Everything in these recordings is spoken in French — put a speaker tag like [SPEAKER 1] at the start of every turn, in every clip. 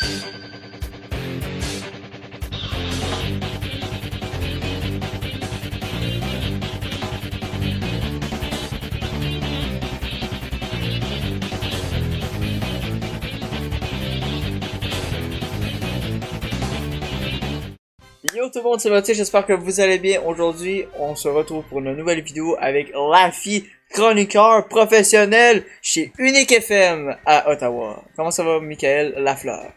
[SPEAKER 1] Yo tout le monde, c'est Mathieu, j'espère que vous allez bien. Aujourd'hui, on se retrouve pour une nouvelle vidéo avec Laffy, chroniqueur professionnel chez Unique FM à Ottawa. Comment ça va, Michael Lafleur?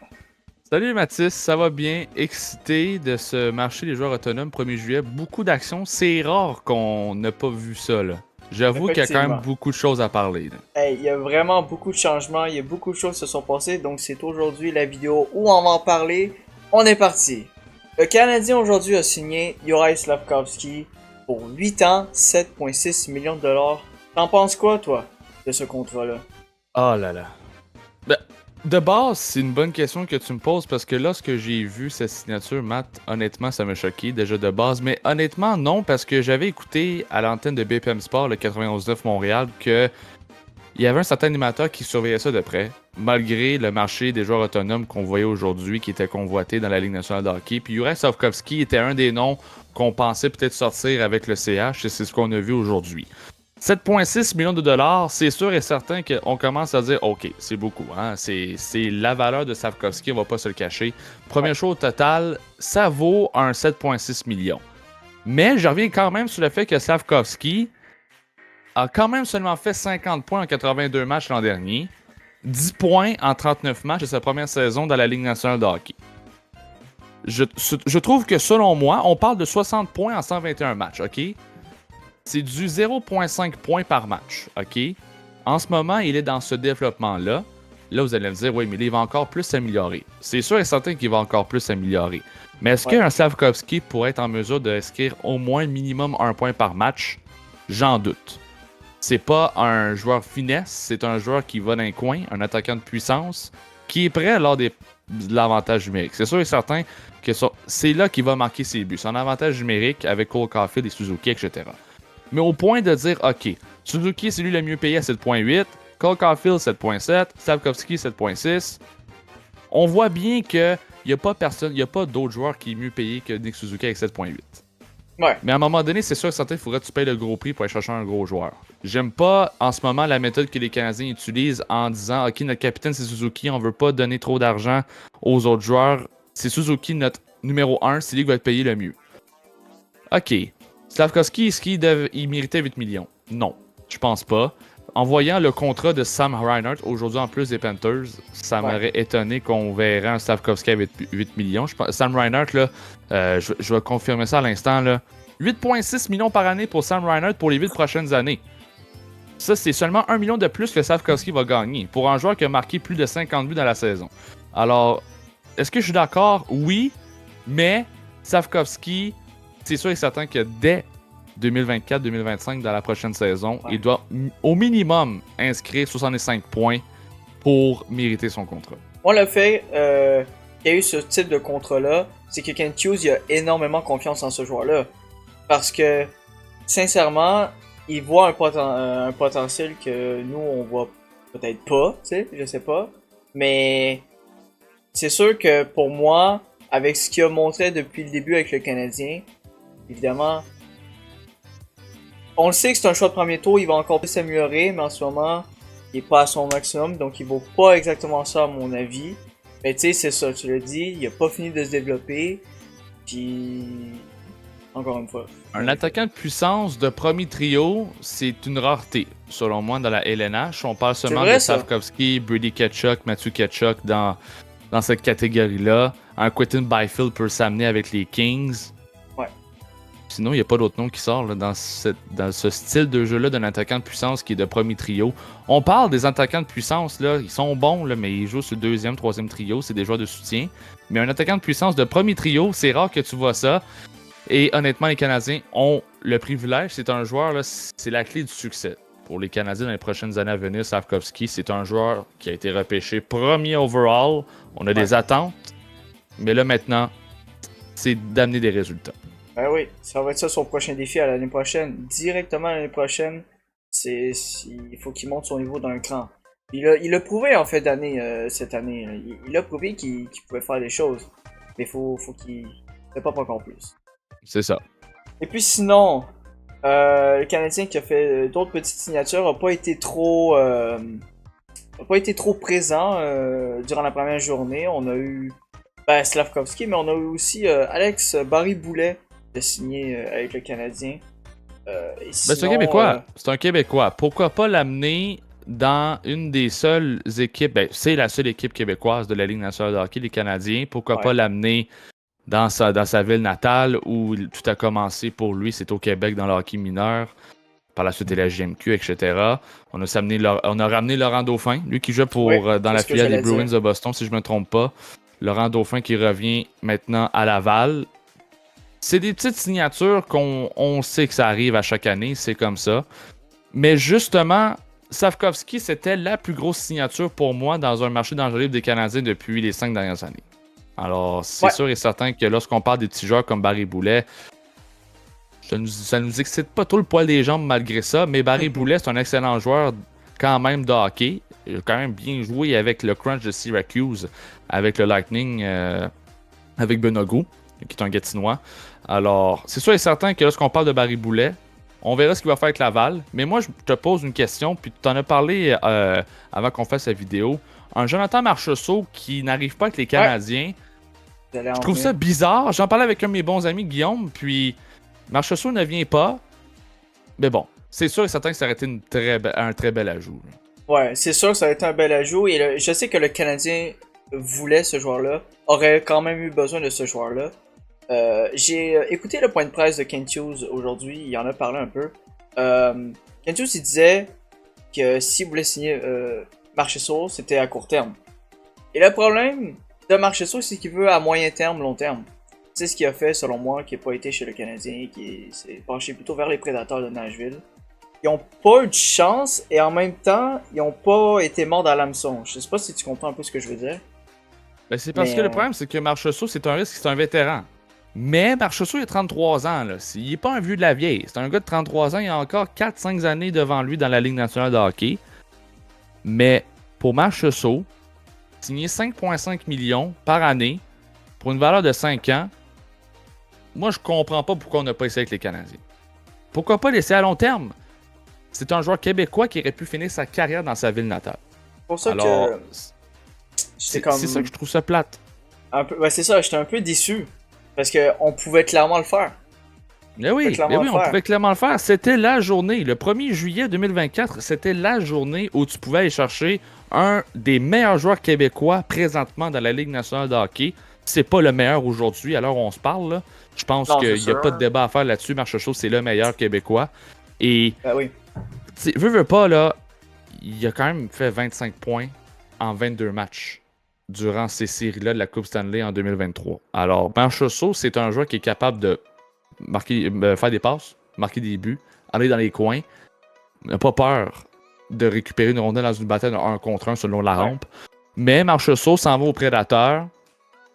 [SPEAKER 2] Salut Mathis, ça va bien? Excité de ce marché des joueurs autonomes 1er juillet. Beaucoup d'actions, c'est rare qu'on n'a pas vu ça là. J'avoue qu'il y a quand même beaucoup de choses à parler.
[SPEAKER 1] Hey, il y a vraiment beaucoup de changements, il y a beaucoup de choses qui se sont passées, donc c'est aujourd'hui la vidéo où on va en parler. On est parti! Le Canadien aujourd'hui a signé Juraj Slafkovsky pour 8 ans, 7,6 millions de dollars. T'en penses quoi, toi, de ce contrat-là?
[SPEAKER 2] Oh là là. Ben, de base, c'est une bonne question que tu me poses parce que lorsque j'ai vu cette signature, Matt, honnêtement, ça m'a choqué déjà de base. Mais honnêtement, non, parce que j'avais écouté à l'antenne de BPM Sport, le 91.9 Montréal, que il y avait un certain animateur qui surveillait ça de près, malgré le marché des joueurs autonomes qu'on voyait aujourd'hui, qui était convoité dans la Ligue nationale de hockey. Puis Juraj Slafkovsky était un des noms qu'on pensait peut-être sortir avec le CH, et c'est ce qu'on a vu aujourd'hui. 7,6 millions de dollars, c'est sûr et certain qu'on commence à dire « Ok, c'est beaucoup, hein? C'est la valeur de Slafkovsky, on va pas se le cacher. » Première chose au total, ça vaut un 7,6 millions. Mais je reviens quand même sur le fait que Slafkovsky a quand même seulement fait 50 points en 82 matchs l'an dernier, 10 points en 39 matchs de sa première saison dans la Ligue nationale de hockey. Je trouve que selon moi, on parle de 60 points en 121 matchs, ok? C'est du 0,5 points par match, ok? En ce moment, il est dans ce développement-là. Là, vous allez me dire, oui, mais il va encore plus s'améliorer. C'est sûr et certain qu'il va encore plus s'améliorer. Mais est-ce qu'un Slafkovsky pourrait être en mesure d'inscrire au moins minimum 1 point par match? J'en doute. C'est pas un joueur finesse, c'est un joueur qui va dans les coins, un attaquant de puissance, qui est prêt lors de l'avantage numérique. C'est sûr et certain que c'est là qu'il va marquer ses buts. Son avantage numérique avec Cole Caulfield et Suzuki, etc. Mais au point de dire, OK, Suzuki, c'est lui le mieux payé à 7.8, Cole Caulfield 7.7, Slafkovsky 7.6, on voit bien qu'il n'y a pas d'autres joueurs qui est mieux payé que Nick Suzuki avec 7.8.
[SPEAKER 1] Ouais.
[SPEAKER 2] Mais à un moment donné, c'est sûr et certain qu'il faudrait que tu payes le gros prix pour aller chercher un gros joueur. J'aime pas en ce moment la méthode que les Canadiens utilisent en disant OK, notre capitaine c'est Suzuki, on veut pas donner trop d'argent aux autres joueurs. C'est Suzuki notre numéro 1, c'est lui qui va être payé le mieux. OK. Slafkovsky, est-ce qu'il méritait 8 millions? Non, je pense pas. En voyant le contrat de Sam Reinhart aujourd'hui en plus des Panthers, ça m'aurait étonné qu'on verrait un Slafkovsky avec 8 millions. Sam Reinhart, là, je vais confirmer ça à l'instant. Là. 8,6 millions par année pour Sam Reinhart pour les 8 prochaines années. Ça, c'est seulement 1 million de plus que Slafkovsky va gagner pour un joueur qui a marqué plus de 50 buts dans la saison. Alors, est-ce que je suis d'accord? Oui, mais Slafkovsky, c'est sûr et certain que dès 2024-2025, dans la prochaine saison, il doit au minimum inscrire 65 points pour mériter son contrat.
[SPEAKER 1] Moi, le fait qu'il y a eu ce type de contrat-là, c'est que Kent Hughes il a énormément confiance en ce joueur-là. Parce que, sincèrement, il voit un potentiel que nous, on voit peut-être pas, tu sais, je sais pas. Mais c'est sûr que pour moi, avec ce qu'il a montré depuis le début avec le Canadien, évidemment, on le sait que c'est un choix de premier tour, il va encore plus s'améliorer, mais en ce moment, il est pas à son maximum, donc il vaut pas exactement ça à mon avis. Mais tu sais, c'est ça, tu l'as dit, il a pas fini de se développer, puis encore une fois.
[SPEAKER 2] Un attaquant de puissance de premier trio, c'est une rareté, selon moi, dans la LNH. On parle seulement de Slafkovsky, Brady Tkachuk, Matthew Tkachuk dans cette catégorie-là. Un Quinton Byfield peut s'amener avec les Kings.
[SPEAKER 1] Ouais.
[SPEAKER 2] Sinon, il n'y a pas d'autre nom qui sort là, dans ce style de jeu-là d'un attaquant de puissance qui est de premier trio. On parle des attaquants de puissance, là, ils sont bons, là, mais ils jouent sur le deuxième, troisième trio, c'est des joueurs de soutien. Mais un attaquant de puissance de premier trio, c'est rare que tu vois ça. Et honnêtement, les Canadiens ont le privilège. C'est un joueur, là, c'est la clé du succès. Pour les Canadiens dans les prochaines années à venir, Slafkovsky, c'est un joueur qui a été repêché premier overall. On a des attentes. Mais là, maintenant, c'est d'amener des résultats.
[SPEAKER 1] Ben oui, ça va être ça son prochain défi à l'année prochaine. Directement l'année prochaine, il faut qu'il monte son niveau d'un cran. Il a prouvé en fait d'année cette année. Il a prouvé qu'il pouvait faire des choses. Mais faut qu'il ne pas encore plus.
[SPEAKER 2] C'est ça.
[SPEAKER 1] Et puis sinon, le Canadien qui a fait d'autres petites signatures a pas été trop présent durant la première journée. On a eu Slavkovski, mais on a eu aussi Alex Barry-Boulet de signer avec le Canadien.
[SPEAKER 2] C'est un Québécois. C'est un Québécois. Pourquoi pas l'amener dans une des seules équipes, c'est la seule équipe québécoise de la Ligue nationale de hockey, les Canadiens. Pourquoi pas l'amener dans sa ville natale où tout a commencé pour lui, c'est au Québec dans le hockey mineur. Par la suite, il la JMQ, etc. On a ramené Laurent Dauphin, lui qui joue dans la filiale des Bruins de Boston, si je ne me trompe pas. Laurent Dauphin qui revient maintenant à Laval. C'est des petites signatures qu'on sait que ça arrive à chaque année, c'est comme ça. Mais justement, Slavkovski, c'était la plus grosse signature pour moi dans un marché d'enjeux libres des Canadiens depuis les 5 dernières années. Alors, c'est sûr et certain que lorsqu'on parle des petits joueurs comme Barry Boulet, ça nous excite pas trop le poil des jambes malgré ça, mais Barry Boulet, c'est un excellent joueur quand même de hockey. Il a quand même bien joué avec le Crunch de Syracuse, avec le Lightning, avec Benoît Gou, qui est un Gatinois. Alors, c'est sûr et certain que lorsqu'on parle de Barry Boulet, on verra ce qu'il va faire avec Laval. Mais moi, je te pose une question, puis tu en as parlé avant qu'on fasse la vidéo. Un Jonathan Marchessault qui n'arrive pas avec les Canadiens, je trouve ça bizarre. J'en parlais avec un de mes bons amis, Guillaume, puis Marchessault ne vient pas. Mais bon, c'est sûr et certain que ça aurait été un très bel ajout.
[SPEAKER 1] Ouais, c'est sûr que ça aurait été un bel ajout. Et je sais que le Canadien voulait ce joueur-là, aurait quand même eu besoin de ce joueur-là. J'ai écouté le point de presse de Kent Hughes aujourd'hui, il en a parlé un peu. Kent Hughes il disait que s'il voulait signer Marchessault, c'était à court terme. Et le problème de Marchessault, c'est qu'il veut à moyen terme, long terme. C'est ce qu'il a fait, selon moi, qui n'a pas été chez le Canadien, qui s'est penché plutôt vers les Prédateurs de Nashville. Ils ont pas eu de chance et en même temps, ils ont pas été morts dans l'hameçon. Je sais pas si tu comprends un peu ce que je veux dire.
[SPEAKER 2] C'est parce que le problème, c'est que Marchessault, c'est un risque, c'est un vétéran. Mais Marchessault, il a 33 ans. Là. Il n'est pas un vieux de la vieille. C'est un gars de 33 ans. Il a encore 4-5 années devant lui dans la Ligue nationale de hockey. Mais pour Marchessault, signer 5,5 millions par année pour une valeur de 5 ans, moi, je comprends pas pourquoi on n'a pas essayé avec les Canadiens. Pourquoi pas laisser à long terme? C'est un joueur québécois qui aurait pu finir sa carrière dans sa ville natale.
[SPEAKER 1] Pour ça
[SPEAKER 2] alors,
[SPEAKER 1] que c'est
[SPEAKER 2] ça que je trouve ça plate.
[SPEAKER 1] C'est ça, j'étais un peu déçu. Parce qu'on pouvait clairement le faire.
[SPEAKER 2] Mais oui, on pouvait clairement le faire. C'était la journée. Le 1er juillet 2024, c'était la journée où tu pouvais aller chercher un des meilleurs joueurs québécois présentement dans la Ligue nationale de hockey. C'est pas le meilleur aujourd'hui, alors on se parle. Là. Je pense qu'il n'y a pas de débat à faire là-dessus. Marchessault, c'est le meilleur québécois. Et,
[SPEAKER 1] oui.
[SPEAKER 2] Veux pas, là, il a quand même fait 25 points en 22 matchs durant ces séries-là de la Coupe Stanley en 2023. Alors, Marchessault, c'est un joueur qui est capable de faire des passes, marquer des buts, aller dans les coins, n'a pas peur de récupérer une rondelle dans une bataille de 1 contre 1 selon la rampe. Mais Marchessault s'en va au Prédateur.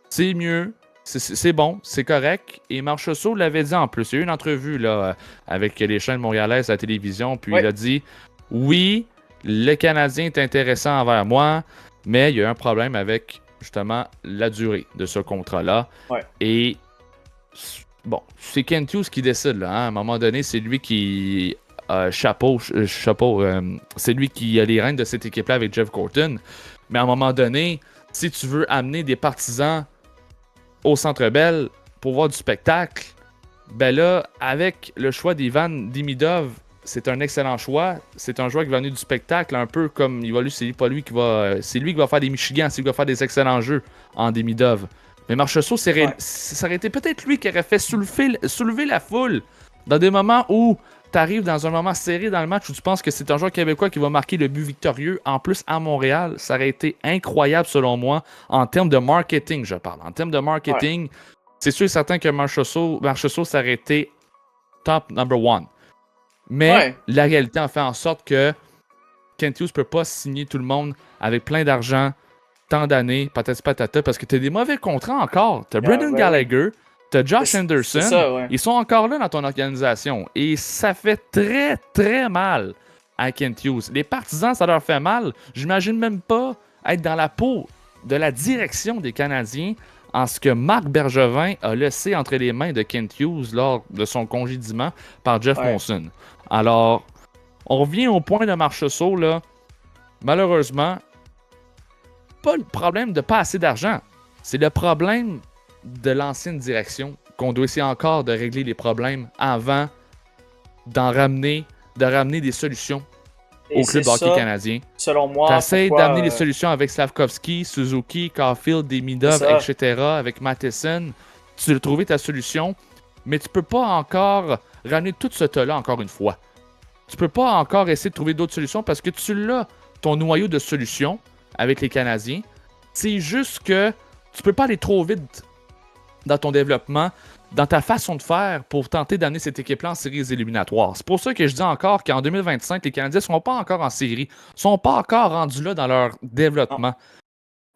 [SPEAKER 2] C'est mieux, c'est bon, c'est correct. Et Marchessault l'avait dit en plus. Il y a eu une entrevue là, avec les chaînes montréalaises à la télévision, puis il a dit « Oui, le Canadien est intéressant envers moi, mais il y a un problème avec, justement, la durée de ce contrat-là.
[SPEAKER 1] Ouais.
[SPEAKER 2] Et, bon, c'est Kent Hughes qui décide, là. Hein. À un moment donné, c'est lui qui... c'est lui qui a les rênes de cette équipe-là avec Jeff Gorton. Mais à un moment donné, si tu veux amener des partisans au Centre Bell pour voir du spectacle, ben là, avec le choix d'Ivan Demidov, c'est un excellent choix. C'est un joueur qui va venir du spectacle, un peu comme c'est lui qui va faire des Michigan, c'est lui qui va faire des excellents jeux en Demidov. Mais Marchessault, ça aurait été peut-être lui qui aurait fait soulever la foule dans des moments où tu arrives dans un moment serré dans le match où tu penses que c'est un joueur québécois qui va marquer le but victorieux, en plus à Montréal. Ça aurait été incroyable selon moi, en termes de marketing, je parle. En termes de marketing, c'est sûr et certain que Marchessault, ça aurait été top number one. Mais la réalité en fait en sorte que Kent Hughes peut pas signer tout le monde avec plein d'argent, tant d'années, patata, parce que tu as des mauvais contrats encore. Tu as Brendan Gallagher, tu as Josh Anderson, ils sont encore là dans ton organisation. Et ça fait très, très mal à Kent Hughes. Les partisans, ça leur fait mal. J'imagine même pas être dans la peau de la direction des Canadiens en ce que Marc Bergevin a laissé entre les mains de Kent Hughes lors de son congédiement par Jeff
[SPEAKER 1] Ouais.
[SPEAKER 2] Molson. Alors, on revient au point de Marchessault, là. Malheureusement, pas le problème de pas assez d'argent. C'est le problème de l'ancienne direction qu'on doit essayer encore de régler les problèmes avant de ramener des solutions
[SPEAKER 1] Et
[SPEAKER 2] au club
[SPEAKER 1] c'est
[SPEAKER 2] hockey
[SPEAKER 1] ça,
[SPEAKER 2] canadien.
[SPEAKER 1] selon moi,
[SPEAKER 2] T'essayes
[SPEAKER 1] pourquoi
[SPEAKER 2] d'amener des solutions avec Slavkovski, Suzuki, Caulfield,
[SPEAKER 1] c'est
[SPEAKER 2] Demidov,
[SPEAKER 1] ça.
[SPEAKER 2] etc., avec Matheson. Tu as trouvé ta solution, mais tu peux pas encore ramener tout ce tas-là encore une fois. Tu peux pas encore essayer de trouver d'autres solutions parce que tu l'as, ton noyau de solutions avec les Canadiens. C'est juste que tu peux pas aller trop vite dans ton développement, dans ta façon de faire pour tenter d'amener cette équipe-là en séries éliminatoires. C'est pour ça que je dis encore qu'en 2025, les Canadiens ne sont pas encore en série, ne sont pas encore rendus là dans leur
[SPEAKER 1] Non,
[SPEAKER 2] développement.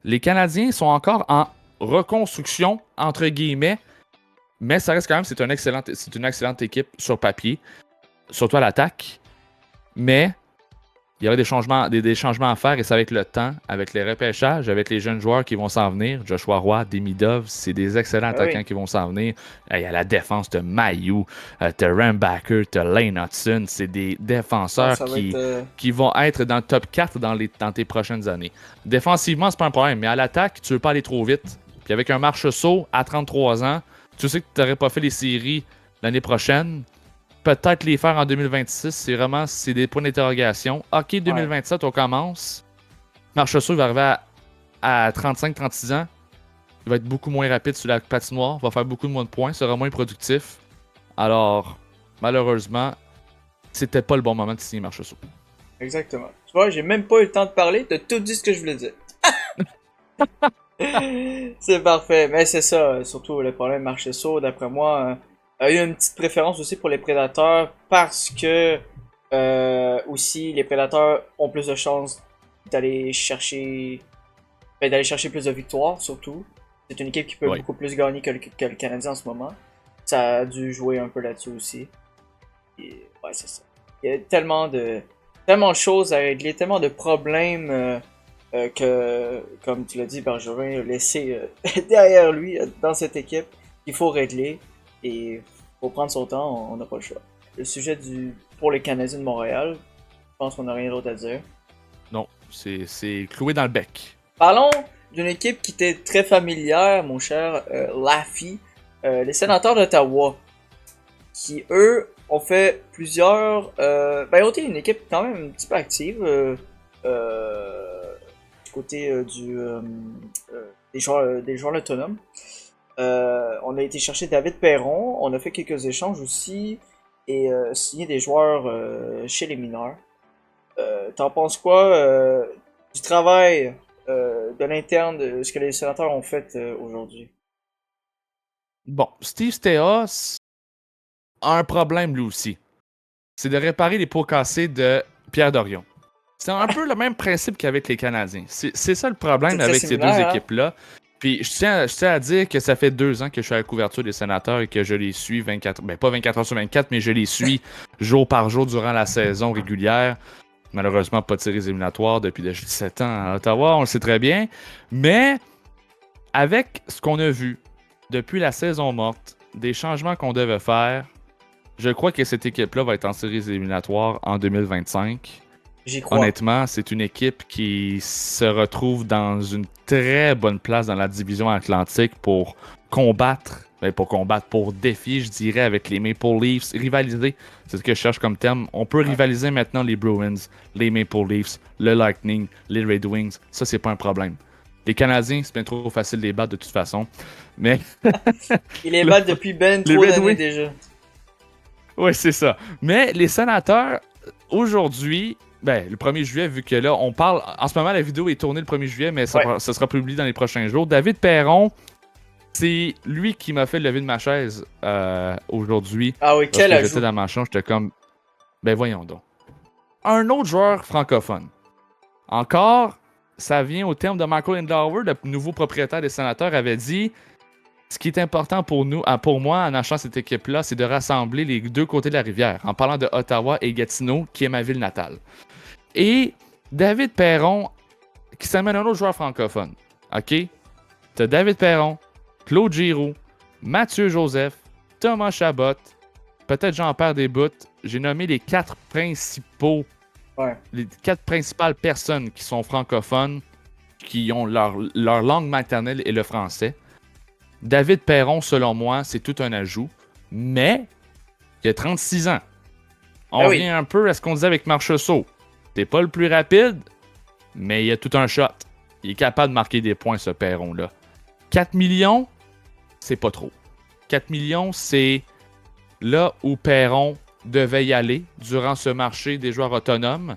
[SPEAKER 2] Les Canadiens sont encore en reconstruction, entre guillemets, mais ça reste quand même, c'est une excellente équipe sur papier, surtout à l'attaque. Mais il y aurait des changements à faire et ça avec le temps, avec les repêchages, avec les jeunes joueurs qui vont s'en venir. Joshua Roy, Demidov, c'est des excellents
[SPEAKER 1] ben
[SPEAKER 2] attaquants
[SPEAKER 1] oui.
[SPEAKER 2] qui vont s'en venir. Il y a la défense, t'as Mayu, t'as Rambacker, t'as Lane Hudson. C'est des
[SPEAKER 1] Non,
[SPEAKER 2] défenseurs
[SPEAKER 1] ça va être.
[SPEAKER 2] qui vont être dans le top 4 dans tes prochaines années. Défensivement, c'est pas un problème, mais à l'attaque, tu veux pas aller trop vite. Puis avec un Marchessault à 33 ans, tu sais que tu n'aurais pas fait les séries l'année prochaine. Peut-être les faire en 2026, c'est des points d'interrogation. OK, 2027, on commence. Marchessault va arriver à 35-36 ans. Il va être beaucoup moins rapide sur la patinoire, va faire beaucoup moins de points, sera moins productif. Alors, malheureusement, c'était pas le bon moment de signer Marchessault.
[SPEAKER 1] Exactement. Tu vois, j'ai même pas eu le temps de parler, t'as tout dit ce que je voulais dire. C'est parfait. Mais c'est ça, surtout le problème Marchessault, d'après moi, a eu une petite préférence aussi pour les prédateurs parce que aussi les prédateurs ont plus de chances d'aller chercher d'aller chercher plus de victoires surtout. C'est une équipe qui peut
[SPEAKER 2] Oui.
[SPEAKER 1] beaucoup plus gagner que le Canadien en ce moment. Ça a dû jouer un peu là-dessus aussi. Et, ouais, c'est ça. Il y a tellement de choses à régler, tellement de problèmes que, comme tu l'as dit, Bergerin a laissé derrière lui dans cette équipe qu'il faut régler. Et pour prendre son temps, on n'a pas le choix. Le sujet pour les Canadiens de Montréal, je pense qu'on n'a rien d'autre à dire.
[SPEAKER 2] Non, c'est cloué dans le bec.
[SPEAKER 1] Parlons d'une équipe qui était très familière, mon cher Laffy, les Sénateurs d'Ottawa, qui eux ont fait plusieurs. Ben, ils ont été une équipe quand même un petit peu active du côté des joueurs autonomes. On a été chercher David Perron, on a fait quelques échanges aussi et signé des joueurs chez les mineurs. T'en penses quoi du travail de l'interne de ce que les sénateurs ont fait aujourd'hui?
[SPEAKER 2] Bon, Steve Stéos a un problème lui aussi. C'est de réparer les pots cassés de Pierre Dorion. C'est un peu le même principe qu'avec les Canadiens. C'est ça le
[SPEAKER 1] C'est
[SPEAKER 2] problème
[SPEAKER 1] très
[SPEAKER 2] avec ces deux
[SPEAKER 1] similaire, hein?
[SPEAKER 2] équipes-là. Puis je tiens à dire que ça fait 2 ans que je suis à la couverture des Sénateurs et que je les suis 24... Ben pas 24 heures sur 24, mais je les suis jour par jour durant la saison régulière. Malheureusement, pas de séries éliminatoires depuis 17 ans à Ottawa, on le sait très bien. Mais avec ce qu'on a vu depuis la saison morte, des changements qu'on devait faire, je crois que cette équipe-là va être en séries éliminatoires en 2025.
[SPEAKER 1] J'y crois.
[SPEAKER 2] Honnêtement, c'est une équipe qui se retrouve dans une très bonne place dans la division Atlantique pour pour défier, je dirais, avec les Maple Leafs, rivaliser. C'est ce que je cherche comme terme. On peut rivaliser maintenant les Bruins, les Maple Leafs, le Lightning, les Red Wings. Ça, c'est pas un problème. Les Canadiens, c'est bien trop facile de les battre de toute façon. Mais
[SPEAKER 1] Ils les battent depuis ben
[SPEAKER 2] les
[SPEAKER 1] trop
[SPEAKER 2] Red
[SPEAKER 1] d'années
[SPEAKER 2] Wings-
[SPEAKER 1] déjà.
[SPEAKER 2] ouais, c'est ça. Mais les Sénateurs, aujourd'hui, ben, le 1er juillet, vu que là, on parle. En ce moment, la vidéo est tournée le 1er juillet, mais ça sera publié dans les prochains jours. David Perron, c'est lui qui m'a fait lever de ma chaise aujourd'hui.
[SPEAKER 1] Ah oui, quel
[SPEAKER 2] Lorsque
[SPEAKER 1] ajout.
[SPEAKER 2] j'étais dans ma chambre, j'étais comme. Ben, voyons donc. Un autre joueur francophone. Encore, ça vient au terme de Michael Endauer, le nouveau propriétaire des Sénateurs, avait dit ce qui est important pour moi, en achetant cette équipe-là, c'est de rassembler les deux côtés de la rivière, en parlant de Ottawa et Gatineau, qui est ma ville natale. Et David Perron, qui s'amène un autre joueur francophone. OK? T'as David Perron, Claude Giroux, Mathieu Joseph, Thomas Chabot, peut-être j'en perds des bouts. J'ai nommé les 4 principaux, les 4 principales personnes qui sont francophones, qui ont leur langue maternelle et le français. David Perron, selon moi, c'est tout un ajout, mais il a 36 ans. On revient un peu à ce qu'on disait avec Marchessault. T'es pas le plus rapide, mais il a tout un shot. Il est capable de marquer des points, ce Perron-là. 4 millions, c'est pas trop. 4 millions, c'est là où Perron devait y aller durant ce marché des joueurs autonomes.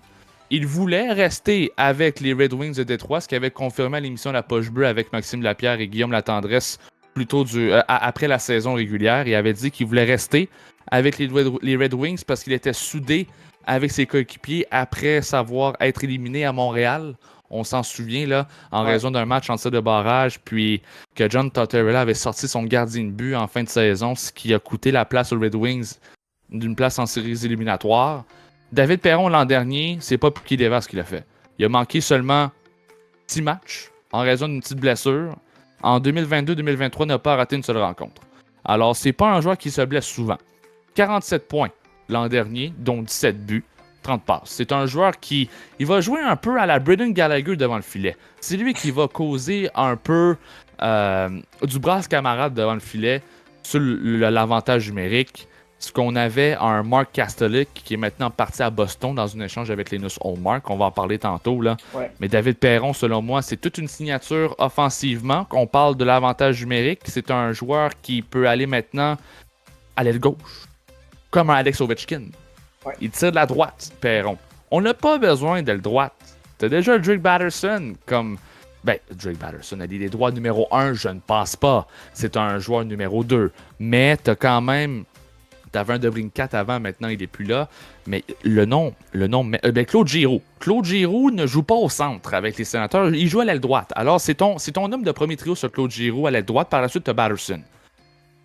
[SPEAKER 2] Il voulait rester avec les Red Wings de Détroit, ce qui avait confirmé à l'émission La Poche Bleue avec Maxime Lapierre et Guillaume Latendresse plutôt après la saison régulière. Il avait dit qu'il voulait rester avec les Red Wings parce qu'il était soudé avec ses coéquipiers après savoir être éliminé à Montréal. On s'en souvient, là, en raison d'un match en tir de barrage, puis que John Tortorella avait sorti son gardien de but en fin de saison, ce qui a coûté la place aux Red Wings d'une place en séries éliminatoires. David Perron, l'an dernier, c'est pas Puki Devers qui l'a fait. Il a manqué seulement 6 matchs en raison d'une petite blessure. En 2022-2023, il n'a pas raté une seule rencontre. Alors, c'est pas un joueur qui se blesse souvent. 47 points l'an dernier, dont 17 buts. 30 passes. C'est un joueur qui il va jouer un peu à la Brendan Gallagher devant le filet. C'est lui qui va causer un peu du brasse camarade devant le filet sur l'avantage numérique. Ce qu'on avait un Mark Kastelik qui est maintenant parti à Boston dans un échange avec Linus Ullmark. On va en parler tantôt, là. Mais David Perron, selon moi, c'est toute une signature offensivement. Qu'on parle de l'avantage numérique. C'est un joueur qui peut aller maintenant à l'aile gauche, comme un Alex Ovechkin. Il tire de la droite, Perron. On n'a pas besoin d'aile droite. T'as déjà Drake Batterson comme... Drake Batterson a dit les droits numéro 1, je ne pense pas. C'est un joueur numéro 2. Mais t'as quand même... T'avais un DeBrincat avant, maintenant il n'est plus là. Mais le nom... Claude Giroux. Claude Giroux ne joue pas au centre avec les Sénateurs. Il joue à l'aile droite. Alors, c'est ton homme de premier trio sur Claude Giroux à l'aile droite. Par la suite, t'as Batterson.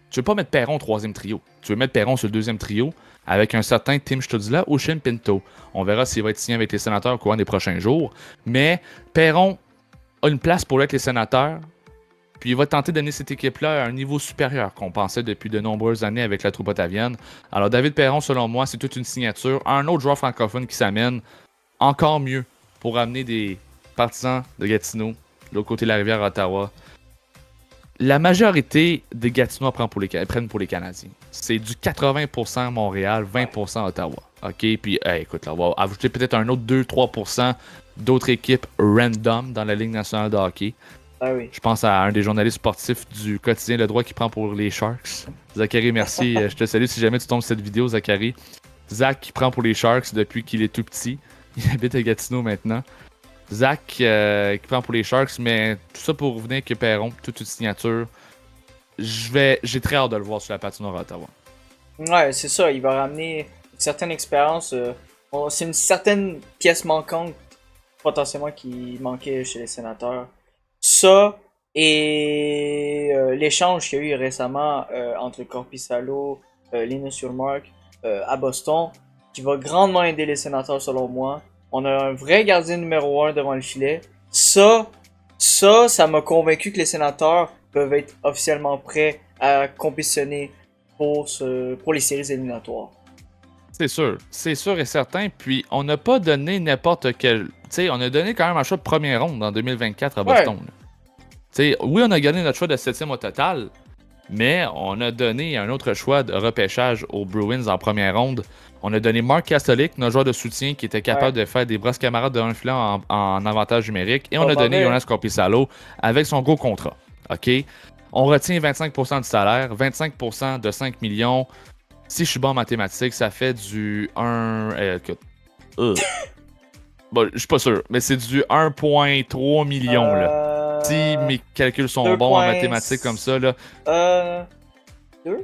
[SPEAKER 2] Tu veux pas mettre Perron au troisième trio. Tu veux mettre Perron sur le deuxième trio avec un certain Tim Stutzla ou Shane Pinto. On verra s'il va être signé avec les Sénateurs au courant des prochains jours. Mais Perron a une place pour être les Sénateurs. Puis il va tenter d'amener cette équipe-là à un niveau supérieur qu'on pensait depuis de nombreuses années avec la troupe ottavienne. Alors David Perron, selon moi, c'est toute une signature. Un autre joueur francophone qui s'amène encore mieux pour amener des partisans de Gatineau de l'autre côté de la rivière à Ottawa. La majorité des Gatinois prennent pour les Canadiens. C'est du 80% Montréal, 20% Ottawa. OK? Puis, écoute, là, on va ajouter peut-être un autre 2-3% d'autres équipes random dans la Ligue nationale de hockey.
[SPEAKER 1] Ah oui.
[SPEAKER 2] Je pense à un des journalistes sportifs du quotidien Le Droit qui prend pour les Sharks. Zachary, merci. Je te salue si jamais tu tombes sur cette vidéo, Zachary. Zach qui prend pour les Sharks depuis qu'il est tout petit. Il habite à Gatineau maintenant. Zach qui prend pour les Sharks, mais tout ça pour revenir que Perron, toute une signature. J'ai très hâte de le voir sur la patinoire à Ottawa.
[SPEAKER 1] Ouais, c'est ça. Il va ramener une certaine expérience. C'est une certaine pièce manquante, potentiellement, qui manquait chez les Sénateurs. Ça et l'échange qu'il y a eu récemment entre Korpisalo, Linus Ullmark à Boston, qui va grandement aider les Sénateurs, selon moi. On a un vrai gardien numéro 1 devant le filet. Ça m'a convaincu que les Sénateurs peuvent être officiellement prêts à compétitionner pour les séries éliminatoires.
[SPEAKER 2] C'est sûr et certain. Puis on n'a pas donné n'importe quel... Tu sais, on a donné quand même un choix de première ronde en 2024 à Boston. Ouais. Oui, on a gagné notre choix de 7e au total, mais on a donné un autre choix de repêchage aux Bruins en première ronde. On a donné Mark Kastelik, notre joueur de soutien qui était capable de faire des brosses camarades de un filet en avantage numérique. Et on a donné Jonas Korpisalo avec son gros contrat. OK? On retient 25% du salaire, 25% de 5 millions. Si je suis bon en mathématiques, ça fait du 1... Bon, je suis pas sûr, mais c'est du 1,3 million, là. Si mes calculs sont bons en mathématiques comme ça, là.
[SPEAKER 1] 2?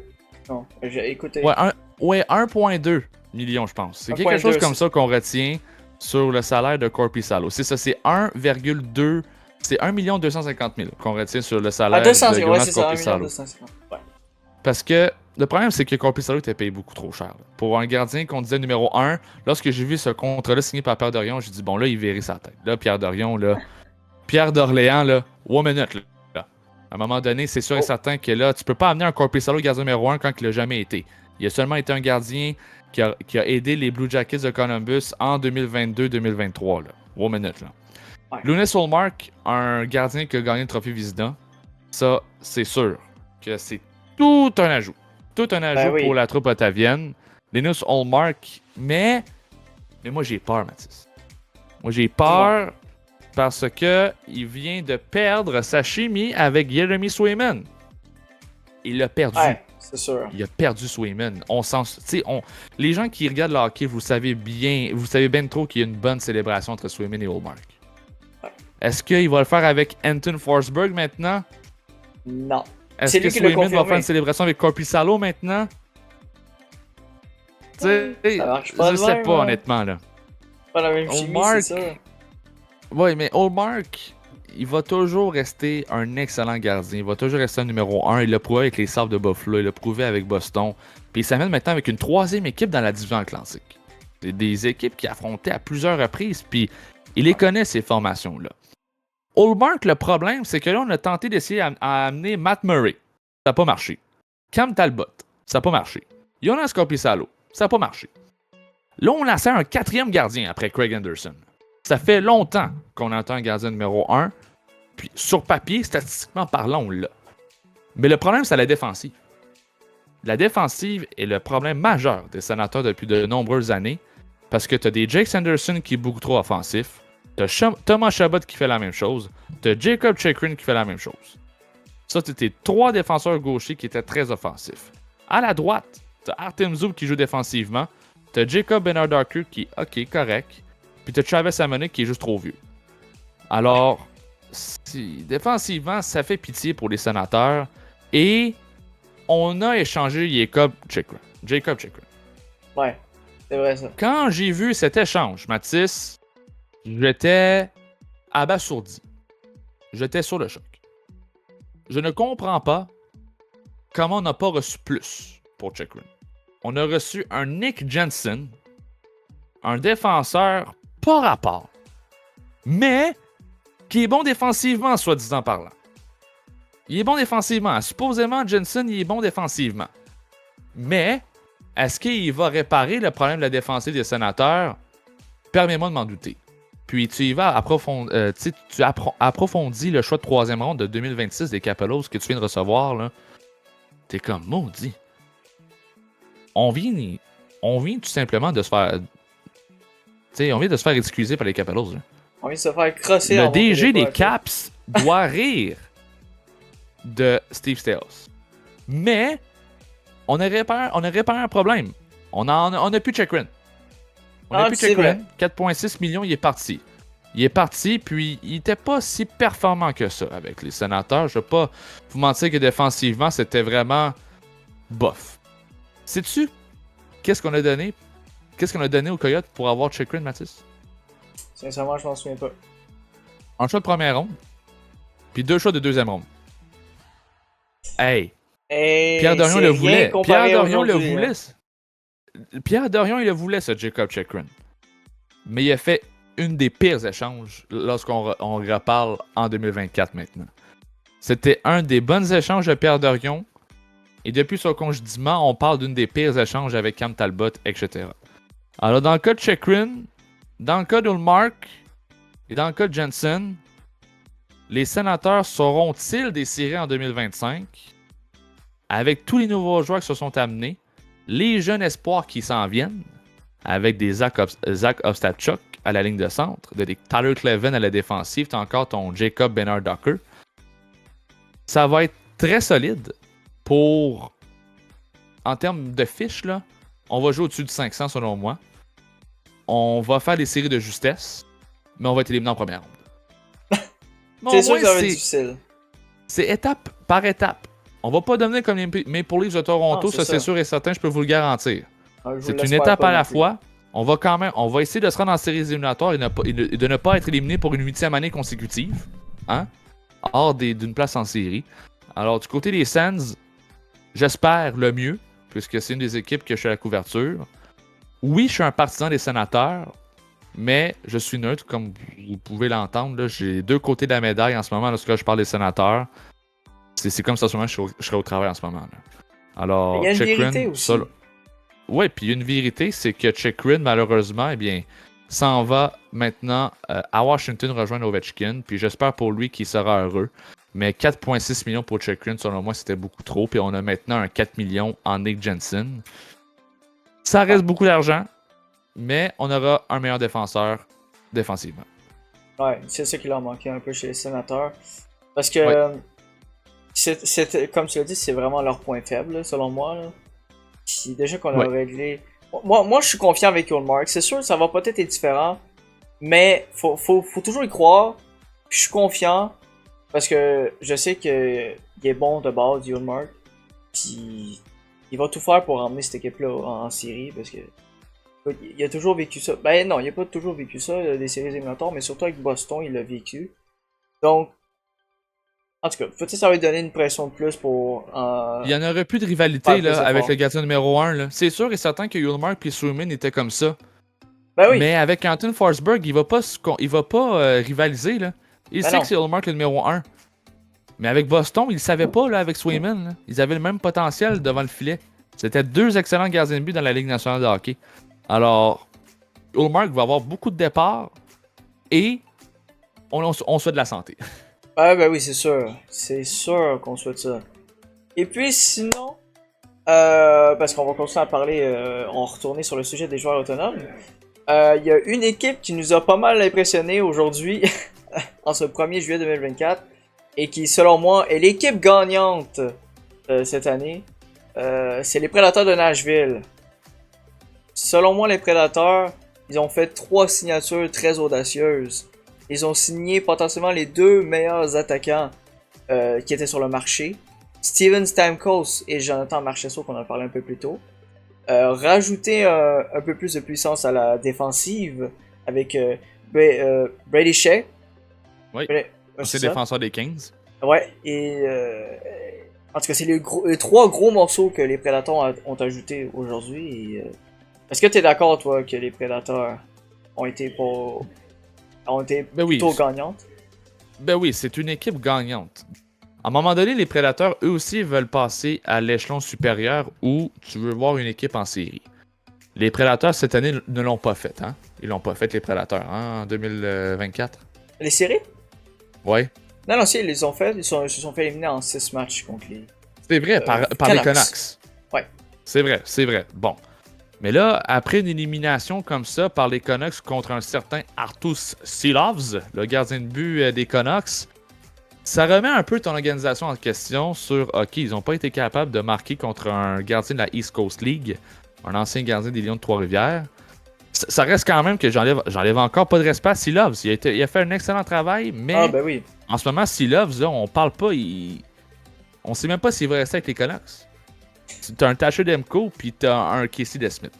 [SPEAKER 1] Non, j'ai écouté.
[SPEAKER 2] Ouais, 1,2 million, je pense. C'est quelque chose comme ça qu'on retient sur le salaire de Korpisalo. C'est ça, c'est 1,2 C'est 1 250 000 qu'on retient sur le salaire
[SPEAKER 1] Ah, 200,
[SPEAKER 2] de
[SPEAKER 1] ouais,
[SPEAKER 2] Jonas
[SPEAKER 1] c'est ça, 1
[SPEAKER 2] Korpisalo.
[SPEAKER 1] 250. Ouais.
[SPEAKER 2] Parce que le problème, c'est que Korpisalo était payé beaucoup trop cher. Là. Pour un gardien qu'on disait numéro 1, lorsque j'ai vu ce contrat-là signé par Pierre Dorion, j'ai dit, bon, là, il verrait sa tête. Là, Pierre Dorion, là, Pierre d'Orléans, là, 1 minute, là. À un moment donné, c'est sûr et certain que là, tu peux pas amener un Korpisalo gardien numéro 1 quand il l'a jamais été. Il a seulement été un gardien qui a aidé les Blue Jackets de Columbus en 2022-2023, là. 1 minute, là.
[SPEAKER 1] Ouais.
[SPEAKER 2] Linus Ullmark, un gardien qui a gagné le trophée Vizina, ça, c'est sûr que c'est tout un ajout. Tout un ajout
[SPEAKER 1] oui.
[SPEAKER 2] pour la troupe ottavienne. Linus Ullmark, mais moi j'ai peur, Mathis. Moi j'ai peur parce que il vient de perdre sa chimie avec Jeremy Swayman. Il l'a perdu.
[SPEAKER 1] Ouais, c'est sûr.
[SPEAKER 2] Il a perdu Swayman. Les gens qui regardent le hockey, vous savez bien trop qu'il y a une bonne célébration entre Swayman et Ullmark.
[SPEAKER 1] Ouais.
[SPEAKER 2] Est-ce qu'il va le faire avec Anton Forsberg maintenant?
[SPEAKER 1] Non.
[SPEAKER 2] Est-ce que Swayman va faire une célébration avec Korpisalo maintenant? Tu sais, je sais pas honnêtement là.
[SPEAKER 1] Pas la même chimie, c'est ça.
[SPEAKER 2] Oui, mais Ullmark, il va toujours rester un excellent gardien. Il va toujours rester un numéro 1. Il l'a prouvé avec les Sabres de Buffalo. Il l'a prouvé avec Boston. Puis il s'amène maintenant avec une troisième équipe dans la division Atlantique. C'est des équipes qui affrontaient à plusieurs reprises. Puis il les connaît, ces formations-là. Ullmark, le problème, c'est que là, on a tenté d'essayer à amener Matt Murray. Ça n'a pas marché. Cam Talbot. Ça n'a pas marché. Jonas Korpisalo. Ça n'a pas marché. Là, on a fait un quatrième gardien après Craig Anderson. Ça fait longtemps qu'on entend un gardien numéro 1. Puis sur papier, statistiquement parlant, on l'a. Mais le problème, c'est la défensive. La défensive est le problème majeur des Sénateurs depuis de nombreuses années. Parce que tu as des Jake Sanderson qui est beaucoup trop offensif. Tu as Thomas Chabot qui fait la même chose. Tu as Jacob Chychrun qui fait la même chose. Ça, c'était 3 défenseurs gauchers qui étaient très offensifs. À la droite, tu as Artem Zub qui joue défensivement. Tu as Jacob Bernard-Docker qui est OK, correct. Puis tu as Travis Hamonic qui est juste trop vieux. Alors, défensivement, ça fait pitié pour les Sénateurs. Et on a échangé Jacob Chychrun.
[SPEAKER 1] Ouais, c'est vrai ça.
[SPEAKER 2] Quand j'ai vu cet échange, Mathis, j'étais abasourdi. J'étais sur le choc. Je ne comprends pas comment on n'a pas reçu plus pour Chychrun. On a reçu un Nick Jensen, un défenseur pas rapport, mais qui est bon défensivement, soi-disant parlant. Il est bon défensivement. Supposément, Jensen, il est bon défensivement. Mais, est-ce qu'il va réparer le problème de la défensive des Sénateurs? Permets-moi de m'en douter. Puis, tu y vas approfondis le choix de 3e ronde de 2026 des Capellos que tu viens de recevoir. Là. T'es comme maudit. On vient tout simplement de se faire... on vient de se faire excuser par les Capellos. Là.
[SPEAKER 1] On vient de se faire crosser.
[SPEAKER 2] Le DG des Caps doit rire de Steve Staios. Mais, on a réparé un problème. On a plus Chychrun. On a plus Chychrun. 4,6 millions, il est parti. Il est parti, puis il était pas si performant que ça avec les Sénateurs. Je vais pas vous mentir que défensivement, c'était vraiment bof. Sais-tu qu'est-ce qu'on a donné? Qu'est-ce qu'on a donné aux Coyotes pour avoir Chychrun, Mathis?
[SPEAKER 1] Sincèrement, je m'en souviens pas.
[SPEAKER 2] Un choix de première ronde, puis 2 choix de 2e ronde. Hey! Pierre Dorion le voulait. Pierre Dorion, il le voulait, ce Jacob Chychrun. Mais il a fait une des pires échanges lorsqu'on reparle en 2024 maintenant. C'était un des bons échanges de Pierre Dorion. Et depuis son congédiement, on parle d'une des pires échanges avec Cam Talbot, etc. Alors, dans le cas de Chychrun, dans le cas d'Ullmark et dans le cas de Jensen, les Sénateurs sauront-ils décider en 2025 avec tous les nouveaux joueurs qui se sont amenés, les jeunes espoirs qui s'en viennent, avec des Zach Ostapchuk à la ligne de centre, des Tyler Kleven à la défensive, t'as encore ton Jacob Bernard-Docker. Ça va être très solide pour... En termes de fiches, là, on va jouer au-dessus de 500 selon moi. On va faire des séries de justesse, mais on va être éliminé en première ronde.
[SPEAKER 1] C'est sûr que ça va être difficile.
[SPEAKER 2] C'est étape par étape. On va pas devenir comme les Maple Leafs de Toronto, ça c'est sûr et certain, je peux vous le garantir. C'est une étape à la fois. On va essayer de se rendre en séries éliminatoires et de ne pas être éliminé pour une 8e année consécutive. hein, hors d'une place en série. Alors, du côté des Sens, j'espère le mieux, puisque c'est une des équipes que je suis à la couverture. Oui, je suis un partisan des Sénateurs, mais je suis neutre, comme vous pouvez l'entendre. Là. J'ai les deux côtés de la médaille en ce moment lorsque je parle des Sénateurs. C'est comme ça, souvent, je serais au travail en ce moment. Là. Alors,
[SPEAKER 1] Il y a une
[SPEAKER 2] Chikrin,
[SPEAKER 1] vérité aussi.
[SPEAKER 2] Ouais, puis une vérité, c'est que Chikrin, malheureusement, eh bien, s'en va maintenant à Washington rejoindre Ovechkin. Puis j'espère pour lui qu'il sera heureux. Mais 4,6 millions pour Chikrin, selon moi, c'était beaucoup trop. Puis on a maintenant un 4 millions en Nick Jensen. Ça reste beaucoup d'argent, mais on aura un meilleur défenseur défensivement.
[SPEAKER 1] Ouais, c'est ça qui leur manquait un peu chez les Sénateurs. Parce que, comme tu l'as dit, c'est vraiment leur point faible, là, selon moi. Là. Puis déjà qu'on a réglé... Moi, je suis confiant avec Ullmark. C'est sûr, ça va peut-être être différent, mais faut toujours y croire. Puis je suis confiant, parce que je sais qu'il est bon de base, Ullmark. Puis il va tout faire pour emmener cette équipe-là en série, parce que il a toujours vécu ça. Ben non, il a pas toujours vécu ça, des séries éliminatoires, mais surtout avec Boston, il l'a vécu. Donc, en tout cas, peut-être ça va lui donner une pression de plus pour...
[SPEAKER 2] Il n'y en aurait plus de rivalité là, avec le gardien numéro 1. Là. C'est sûr et certain que Ullmark et Swayman étaient comme ça.
[SPEAKER 1] Ben oui.
[SPEAKER 2] Mais avec Anton Forsberg, il va pas rivaliser. Là. Il sait que c'est Ullmark le numéro 1. Mais avec Boston, il ne savait pas là, avec Swayman. Là. Ils avaient le même potentiel devant le filet. C'était deux excellents gardiens de but dans la Ligue nationale de hockey. Alors, Ullmark va avoir beaucoup de départs et on souhaite de la santé.
[SPEAKER 1] Ah ben oui, c'est sûr. C'est sûr qu'on souhaite ça. Et puis sinon, parce qu'on va continuer à parler, on va retourner sur le sujet des joueurs autonomes. Il y a une équipe qui nous a pas mal impressionné aujourd'hui, en ce 1er juillet 2024, et qui, selon moi, est l'équipe gagnante cette année. C'est les Prédateurs de Nashville. Selon moi, les Prédateurs, ils ont fait 3 signatures très audacieuses. Ils ont signé potentiellement les 2 meilleurs attaquants qui étaient sur le marché. Steven Stamkos et Jonathan Marchessault, qu'on a parlé un peu plus tôt. Rajouter un peu plus de puissance à la défensive avec Brady Shea.
[SPEAKER 2] Oui, c'est défenseur des Kings.
[SPEAKER 1] Ouais, et en tout cas, c'est les 3 gros morceaux que les Prédateurs ont ajoutés aujourd'hui. Est-ce que tu es d'accord, toi, que les Prédateurs ont été plutôt gagnantes?
[SPEAKER 2] Ben oui, c'est une équipe gagnante. À un moment donné, les Prédateurs, eux aussi, veulent passer à l'échelon supérieur où tu veux voir une équipe en série. Les Prédateurs, cette année, ne l'ont pas fait. Hein? Ils l'ont pas fait, les Prédateurs, hein, en 2024.
[SPEAKER 1] Les séries?
[SPEAKER 2] Ouais.
[SPEAKER 1] Non, si, ils les ont fait. Ils se sont fait éliminer en 6 matchs contre les...
[SPEAKER 2] C'est vrai, par les Canucks.
[SPEAKER 1] Ouais.
[SPEAKER 2] C'est vrai. Bon. Mais là, après une élimination comme ça par les Canucks contre un certain Artus Silovs, le gardien de but des Canucks, ça remet un peu ton organisation en question sur, OK, ils n'ont pas été capables de marquer contre un gardien de la East Coast League, un ancien gardien des Lions de Trois-Rivières. Ça reste quand même que j'enlève encore pas de respect à Silovs. Il a fait un excellent travail, mais
[SPEAKER 1] ben oui.
[SPEAKER 2] En ce moment, Silovs, là, on parle pas, on sait même pas s'il va rester avec les Canucks. T'as un Thatcher Demko, puis t'as un Casey DeSmith.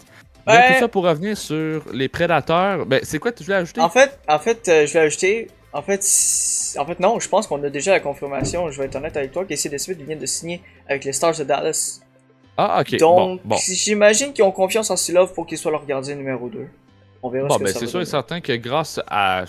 [SPEAKER 2] Mais tout ça pour revenir sur les Prédateurs. Ben, c'est quoi que tu voulais ajouter?
[SPEAKER 1] En fait, je vais ajouter. En fait, non, je pense qu'on a déjà la confirmation. Je vais être honnête avec toi. Casey DeSmith vient de signer avec les Stars de Dallas.
[SPEAKER 2] Ah, ok.
[SPEAKER 1] Donc,
[SPEAKER 2] bon.
[SPEAKER 1] j'imagine qu'ils ont confiance en Silov pour qu'il soit leur gardien numéro 2. On verra ce que ça va
[SPEAKER 2] c'est sûr et certain que grâce à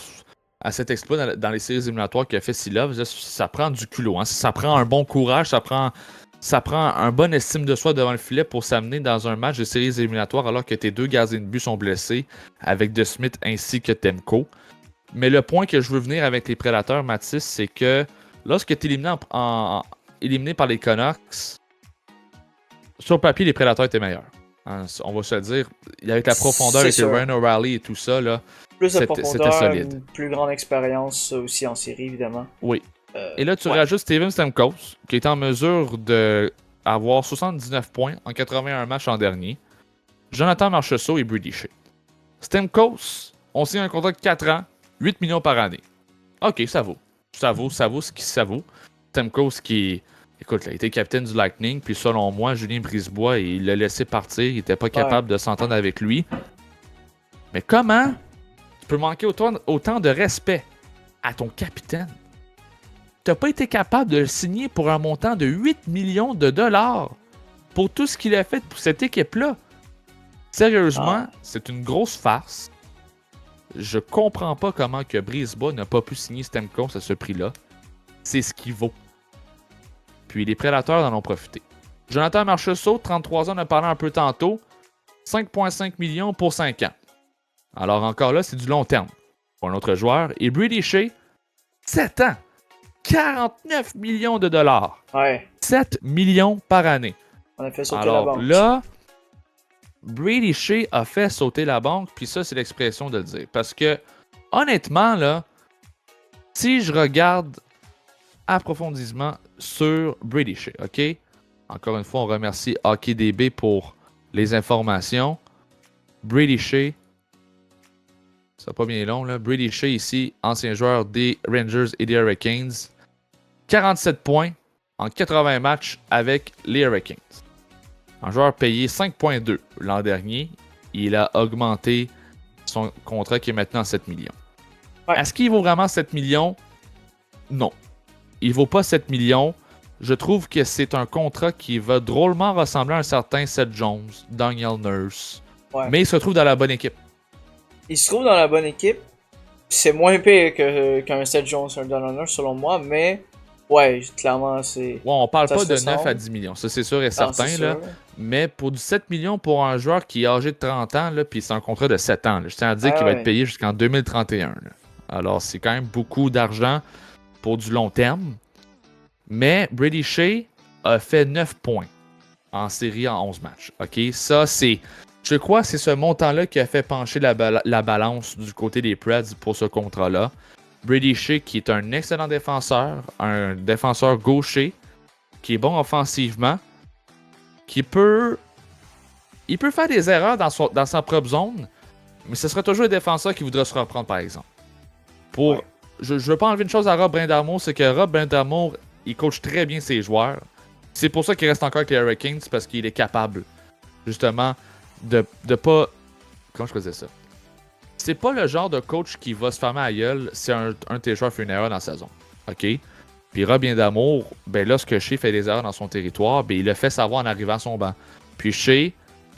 [SPEAKER 2] cet exploit dans les séries éliminatoires qu'a fait Silov, ça prend du culot. Hein. Ça prend un bon courage, ça prend un bon estime de soi devant le filet pour s'amener dans un match de séries éliminatoires alors que tes 2 gardiens de but sont blessés, avec DeSmith ainsi que Demko. Mais le point que je veux venir avec les Prédateurs, Mathis, c'est que lorsque tu es éliminé par les Canucks, sur papier, les Prédateurs étaient meilleurs. Hein, on va se le dire. Avec la profondeur avec le Ryan O'Reilly et tout ça, là,
[SPEAKER 1] plus de profondeur, solide. Une plus grande expérience aussi en série, évidemment.
[SPEAKER 2] Oui. Et là, tu rajoutes Steven Stamkos, qui est en mesure d'avoir 79 points en 81 matchs l'an dernier. Jonathan Marchessault et Brady Shea. Stamkos, on signe un contrat de 4 ans, 8 millions par année. OK, ça vaut. Ça vaut ce qui ça vaut. Stamkos qui, écoute, il a été capitaine du Lightning, puis selon moi, Julien Brisebois, il l'a laissé partir, il n'était pas capable de s'entendre avec lui. Mais comment tu peux manquer autant de respect à ton capitaine? t'as pas été capable de le signer pour un montant de 8 millions de dollars pour tout ce qu'il a fait pour cette équipe-là. Sérieusement, c'est une grosse farce. Je comprends pas comment que Brisebois n'a pas pu signer Stamkos à ce prix-là. C'est ce qu'il vaut. Puis les Prédateurs en ont profité. Jonathan Marchessault, 33 ans, on a parlé un peu tantôt. 5,5 millions pour 5 ans. Alors encore là, c'est du long terme pour un autre joueur. Et Brady Shea, 7 ans. 49 millions de dollars.
[SPEAKER 1] Ouais.
[SPEAKER 2] 7 millions par année.
[SPEAKER 1] On a fait sauter la banque.
[SPEAKER 2] Alors là, Brady Shea a fait sauter la banque, puis ça, c'est l'expression de le dire. Parce que, honnêtement, là, si je regarde approfondissement sur Brady Shea, OK? Encore une fois, on remercie HockeyDB pour les informations. Brady Shea, c'est pas bien long, là. Brady Shea ici, ancien joueur des Rangers et des Hurricanes. 47 points en 80 matchs avec les Hurricanes. Un joueur payé 5,2 l'an dernier. Il a augmenté son contrat qui est maintenant 7 millions. Ouais. Est-ce qu'il vaut vraiment 7 millions? Non. Il vaut pas 7 millions. Je trouve que c'est un contrat qui va drôlement ressembler à un certain Seth Jones, Daniel Nurse. Ouais. Mais il se trouve dans la bonne équipe.
[SPEAKER 1] Il se trouve dans la bonne équipe. C'est moins pire qu'un Seth Jones, un Daniel Nurse selon moi, mais ouais, clairement, c'est...
[SPEAKER 2] Ouais, on parle pas de 9 à 10 millions, ça c'est sûr et certain. Non, là. Sûr. Mais pour du 7 millions pour un joueur qui est âgé de 30 ans, là, puis c'est un contrat de 7 ans. Là. Je tiens à dire qu'il va être payé jusqu'en 2031. Là. Alors, c'est quand même beaucoup d'argent pour du long terme. Mais Brady Shea a fait 9 points en série en 11 matchs. OK? Ça, c'est... Je crois que c'est ce montant-là qui a fait pencher la balance du côté des Preds pour ce contrat-là. Brady Shea, qui est un excellent défenseur, un défenseur gaucher, qui est bon offensivement, qui peut... Il peut faire des erreurs dans sa propre zone, mais ce sera toujours le défenseur qui voudra se reprendre, par exemple. Ouais. Je veux pas enlever une chose à Rob Brindamour, c'est que Rob Brindamour, il coach très bien ses joueurs. C'est pour ça qu'il reste encore avec les Hurricanes, parce qu'il est capable, justement, de pas... Comment je faisais ça? C'est pas le genre de coach qui va se fermer à gueule si un de tes joueurs fait une erreur dans sa zone. OK? Puis Robin d'Amour, ben lorsque Shea fait des erreurs dans son territoire, ben il le fait savoir en arrivant à son banc. Puis Shea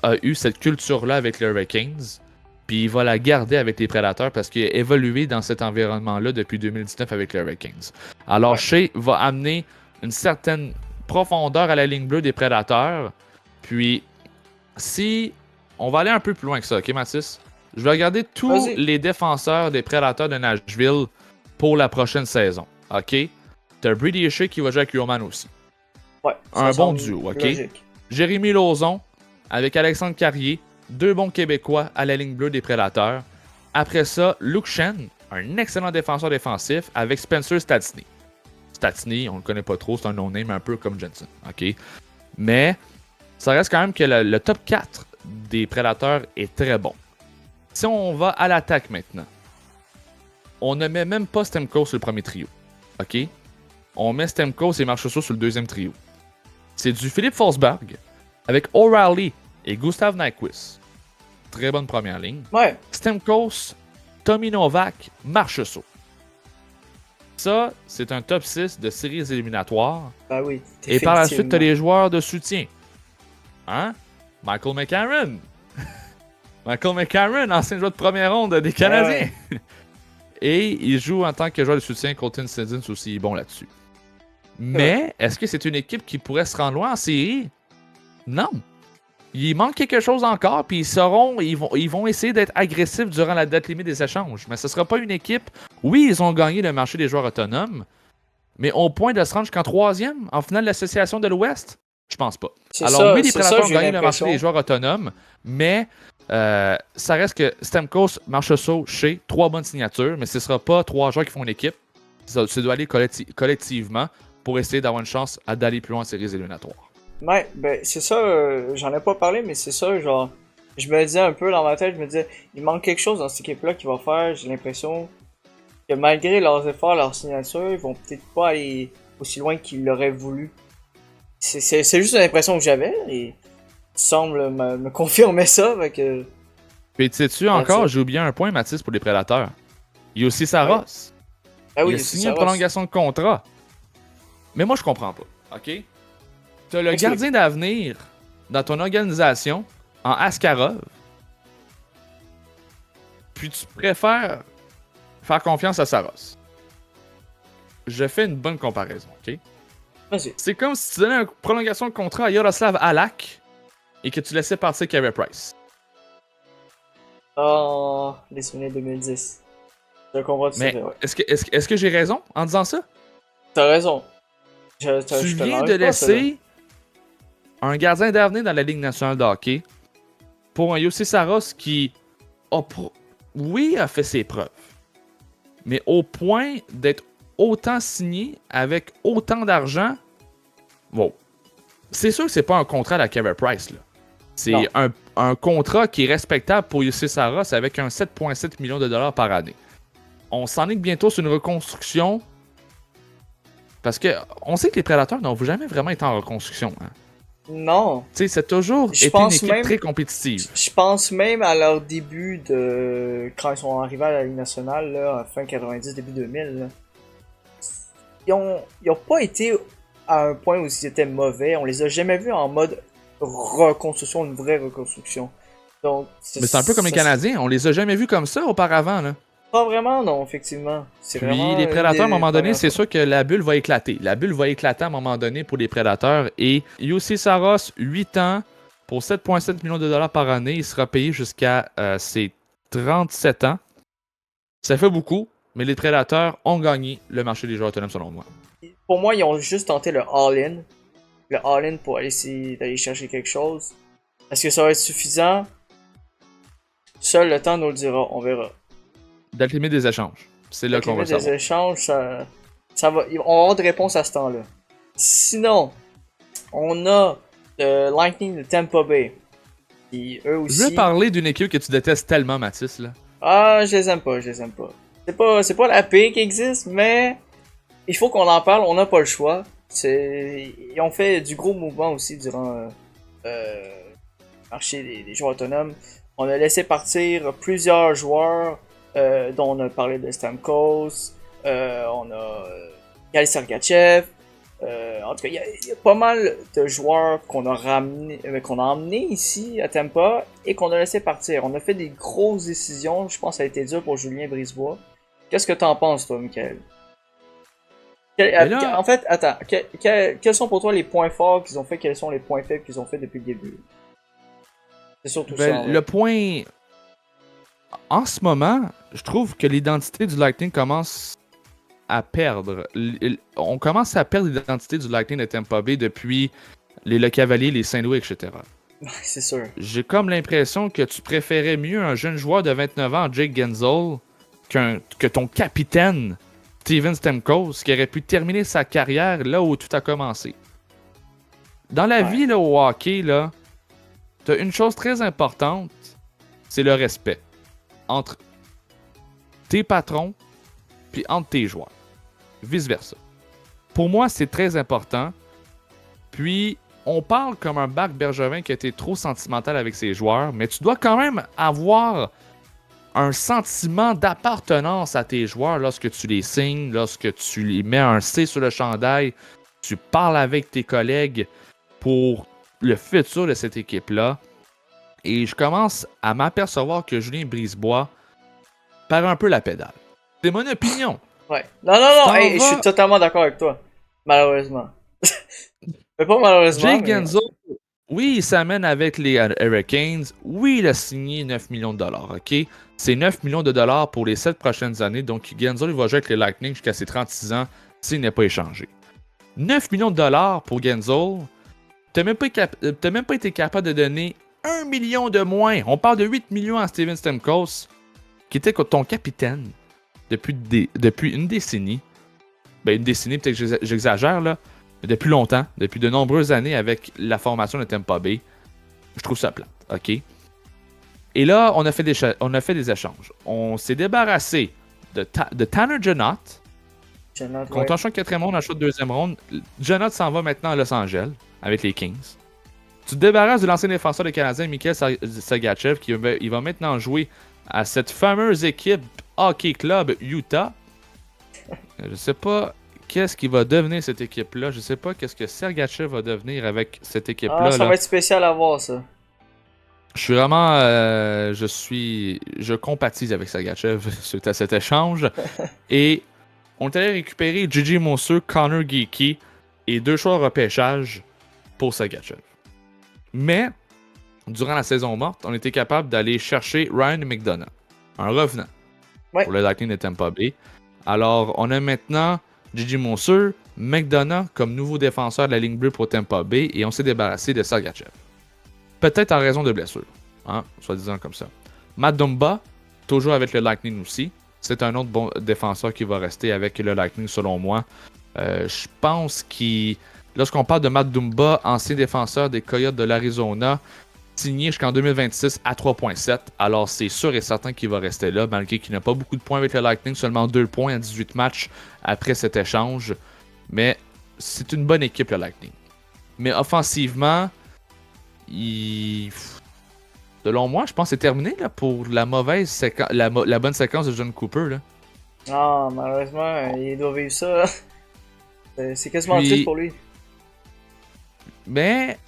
[SPEAKER 2] a eu cette culture-là avec les Hurricanes, puis il va la garder avec les Prédateurs parce qu'il a évolué dans cet environnement-là depuis 2019 avec les Hurricanes. Alors Shea va amener une certaine profondeur à la ligne bleue des Prédateurs. Puis si... On va aller un peu plus loin que ça, OK Mathis? Je vais regarder tous les défenseurs des Prédateurs de Nashville pour la prochaine saison. OK? T'as Brady Shea qui va jouer avec Roman aussi.
[SPEAKER 1] Ouais.
[SPEAKER 2] Un bon duo, OK? Logique. Jérémy Lauzon avec Alexandre Carrier, deux bons Québécois à la ligne bleue des Prédateurs. Après ça, Luke Shen, un excellent défenseur défensif avec Spencer Stastny. Stastny, on le connaît pas trop, c'est un no-name un peu comme Jensen. OK? Mais ça reste quand même que le top 4 des Prédateurs est très bon. Si on va à l'attaque maintenant, on ne met même pas Stamkos sur le premier trio. OK? On met Stamkos et Marchessault sur le deuxième trio. C'est du Philippe Forsberg avec O'Reilly et Gustav Nyquist. Très bonne première ligne.
[SPEAKER 1] Ouais.
[SPEAKER 2] Stamkos, Tommy Novak, Marchessault. Ça, c'est un top 6 de séries éliminatoires.
[SPEAKER 1] Ben oui.
[SPEAKER 2] Et par la suite, tu as les joueurs de soutien. Hein? Michael McCarron. Michael McCarron, ancien joueur de première ronde des Canadiens. Ouais. Et il joue en tant que joueur de soutien. Colton Sissons aussi bon là-dessus. Mais, est-ce que c'est une équipe qui pourrait se rendre loin en série? Non. Il manque quelque chose encore, puis ils vont essayer d'être agressifs durant la date limite des échanges. Mais ce ne sera pas une équipe... Oui, ils ont gagné le marché des joueurs autonomes, mais au point de se rendre jusqu'en 3e en finale de l'association de l'Ouest? Je pense pas. Alors oui, les Prédateurs ont gagné le marché des joueurs autonomes, mais ça reste que Stamkos, Marchessault, Shea, 3 bonnes signatures, mais ce ne sera pas 3 joueurs qui font une équipe. Ça doit aller collectivement pour essayer d'avoir une chance d'aller plus loin en séries éliminatoires.
[SPEAKER 1] Ouais, ben c'est ça, j'en ai pas parlé, mais c'est ça, genre, je me disais un peu dans ma tête, je me disais, il manque quelque chose dans cette équipe-là qui va faire, j'ai l'impression que malgré leurs efforts, leurs signatures, ils vont peut-être pas aller aussi loin qu'ils l'auraient voulu. C'est juste une impression que j'avais, et tu sembles me confirmer ça, fait que...
[SPEAKER 2] Puis tu sais-tu encore, j'ai oublié un point, Mathis, pour les Prédateurs. Il y a aussi Saros.
[SPEAKER 1] Ouais. Ah oui,
[SPEAKER 2] il a signé une prolongation de contrat. Mais moi, je comprends pas. OK? T'as le
[SPEAKER 1] Explique.
[SPEAKER 2] gardien d'avenir dans ton organisation en Askarov. Puis tu préfères faire confiance à Saros. Je fais une bonne comparaison, OK?
[SPEAKER 1] Vas-y.
[SPEAKER 2] C'est comme si tu donnais une prolongation de contrat à Yaroslav Alak et que tu laissais partir Carey Price.
[SPEAKER 1] Oh, les souvenirs 2010. Je comprends tout à
[SPEAKER 2] Mais
[SPEAKER 1] fait, ouais.
[SPEAKER 2] est-ce que j'ai raison en disant ça?
[SPEAKER 1] T'as raison.
[SPEAKER 2] Tu
[SPEAKER 1] Je te
[SPEAKER 2] viens de
[SPEAKER 1] l'enlève pas, ça, là.
[SPEAKER 2] laisser un gardien d'avenir dans la Ligue nationale de hockey pour un Yossi Saros qui oui, a fait ses preuves, mais au point d'être autant signé avec autant d'argent, bon, c'est sûr que c'est pas un contrat à la Carey Price, là. C'est un contrat qui est respectable pour Yossi Saros avec un 7,7 millions de dollars par année. On s'en est bientôt sur une reconstruction parce que on sait que les Prédateurs n'ont jamais vraiment été en reconstruction. Hein.
[SPEAKER 1] Non.
[SPEAKER 2] Tu sais, c'est toujours
[SPEAKER 1] Je
[SPEAKER 2] été une
[SPEAKER 1] pense
[SPEAKER 2] équipe
[SPEAKER 1] même-
[SPEAKER 2] très compétitive.
[SPEAKER 1] Je pense même à leur début de... Quand ils sont arrivés à la Ligue nationale, là, fin 90, début 2000, là. Ils ont pas été à un point où ils étaient mauvais. On les a jamais vus en mode reconstruction, une vraie reconstruction. Donc,
[SPEAKER 2] Mais c'est un peu comme les Canadiens, on les a jamais vus comme ça auparavant. Là.
[SPEAKER 1] Pas vraiment, non, effectivement. C'est
[SPEAKER 2] Puis
[SPEAKER 1] vraiment
[SPEAKER 2] les Prédateurs, à un moment donné,
[SPEAKER 1] premières
[SPEAKER 2] c'est
[SPEAKER 1] fois.
[SPEAKER 2] sûr que la bulle va éclater. La bulle va éclater à un moment donné pour les Prédateurs. Et Yossi Saros, 8 ans, pour 7,7 millions de dollars par année, il sera payé jusqu'à ses 37 ans. Ça fait beaucoup, mais les Prédateurs ont gagné le marché des joueurs autonomes selon moi.
[SPEAKER 1] Pour moi, ils ont juste tenté le all-in. Le all-in pour aller essayer d'aller chercher quelque chose. Est-ce que ça va être suffisant? Seul le temps nous le dira, on verra.
[SPEAKER 2] Date limite des échanges. C'est là
[SPEAKER 1] Avec
[SPEAKER 2] qu'on va
[SPEAKER 1] les des
[SPEAKER 2] savoir.
[SPEAKER 1] échanges, ça va, on va avoir de réponses à ce temps-là. Sinon, on a le Lightning de Tampa Bay. Qui, eux aussi...
[SPEAKER 2] Je veux parler d'une équipe que tu détestes tellement, Mathis. Là.
[SPEAKER 1] Ah, je les aime pas, je les aime pas. C'est pas la paix qui existe, mais il faut qu'on en parle, on n'a pas le choix. Ils ont fait du gros mouvement aussi durant le marché des joueurs autonomes. On a laissé partir plusieurs joueurs, dont on a parlé de Stamkos, on a Gal Sergachev. En tout cas, il y a pas mal de joueurs qu'on a emmenés ici à Tampa et qu'on a laissé partir. On a fait des grosses décisions. Je pense que ça a été dur pour Julien Brisebois. Qu'est-ce que t'en penses, toi, Michael?
[SPEAKER 2] Là-
[SPEAKER 1] En fait, attends. Quels sont pour toi les points forts qu'ils ont fait? Quels sont les points faibles qu'ils ont fait depuis le début? C'est surtout ça.
[SPEAKER 2] Ben,
[SPEAKER 1] Ouais.
[SPEAKER 2] le point. En ce moment, je trouve que l'identité du Lightning commence à perdre. On commence à perdre l'identité du Lightning de Tampa Bay depuis le Cavalier, les Saint-Louis, etc.
[SPEAKER 1] C'est sûr.
[SPEAKER 2] J'ai comme l'impression que tu préférais mieux un jeune joueur de 29 ans, Jake Gensel, que ton capitaine, Steven Stamkos, qui aurait pu terminer sa carrière là où tout a commencé. Dans la
[SPEAKER 1] Ouais.
[SPEAKER 2] vie, là, au hockey, là, t'as une chose très importante, c'est le respect. Entre tes patrons puis entre tes joueurs. Vice-versa. Pour moi, c'est très important. Puis, on parle comme un Marc Bergevin qui a été trop sentimental avec ses joueurs, mais tu dois quand même avoir un sentiment d'appartenance à tes joueurs lorsque tu les signes, lorsque tu les mets un C sur le chandail, tu parles avec tes collègues pour le futur de cette équipe-là. Et je commence à m'apercevoir que Julien Brisebois perd un peu la pédale. C'est mon opinion.
[SPEAKER 1] Ouais. Non,
[SPEAKER 2] T'en
[SPEAKER 1] hey, je
[SPEAKER 2] vas-
[SPEAKER 1] suis totalement d'accord avec toi. Malheureusement. Mais pas malheureusement.
[SPEAKER 2] Jake
[SPEAKER 1] mais...
[SPEAKER 2] Gensel, oui, il s'amène avec les Hurricanes. Oui, il a signé 9 millions de dollars, OK? C'est 9 millions de dollars pour les 7 prochaines années. Donc, Gensel, il va jouer avec les Lightning jusqu'à ses 36 ans s'il n'est pas échangé. 9 millions de dollars pour Gensel. T'as même pas été capable de donner 1 million de moins. On parle de 8 millions à Steven Stamkos, qui était ton capitaine depuis une décennie. Ben, une décennie, peut-être que j'exagère, là. Mais depuis longtemps, depuis de nombreuses années avec la formation de Tampa Bay. Je trouve ça plate, OK? Et là, on a fait des échanges. On s'est débarrassé de Tanner Janot. Contre un choix de quatrième ronde, un choix de deuxième ronde. Janot s'en va maintenant à Los Angeles avec les Kings. Tu te débarrasses de l'ancien défenseur des Canadiens, Mikhail Sergachev, il va maintenant jouer à cette fameuse équipe Hockey Club Utah. Je sais pas qu'est-ce qui va devenir cette équipe-là. Je sais pas qu'est-ce que Sergachev va devenir avec cette équipe-là.
[SPEAKER 1] Ah, ça va être spécial à voir, ça.
[SPEAKER 2] Je suis vraiment. Je compatis avec Sergachev suite à cet échange. Et on est allé récupérer Gigi Mousseux, Connor Geeky et 2 choix de repêchage pour Sergachev. Mais, durant la saison morte, on était capable d'aller chercher Ryan McDonough, un revenant pour le Lightning de Tampa Bay. Alors, on a maintenant Gigi Mousseux, McDonough comme nouveau défenseur de la ligne bleue pour Tampa Bay et on s'est débarrassé de Sergachev. Peut-être en raison de blessures, soit disant comme ça. Matt Dumba, toujours avec le Lightning aussi. C'est un autre bon défenseur qui va rester avec le Lightning selon moi. Je pense qu'il... Lorsqu'on parle de Matt Dumba, ancien défenseur des Coyotes de l'Arizona, signé jusqu'en 2026 à 3.7. Alors c'est sûr et certain qu'il va rester là, malgré qu'il n'a pas beaucoup de points avec le Lightning, seulement 2 points en 18 matchs après cet échange. Mais c'est une bonne équipe le Lightning. Mais offensivement, selon moi, je pense que c'est terminé là, pour la mauvaise la bonne séquence de John Cooper. Là.
[SPEAKER 1] Ah, malheureusement, il doit vivre ça. C'est quasiment triste pour lui.
[SPEAKER 2] Mais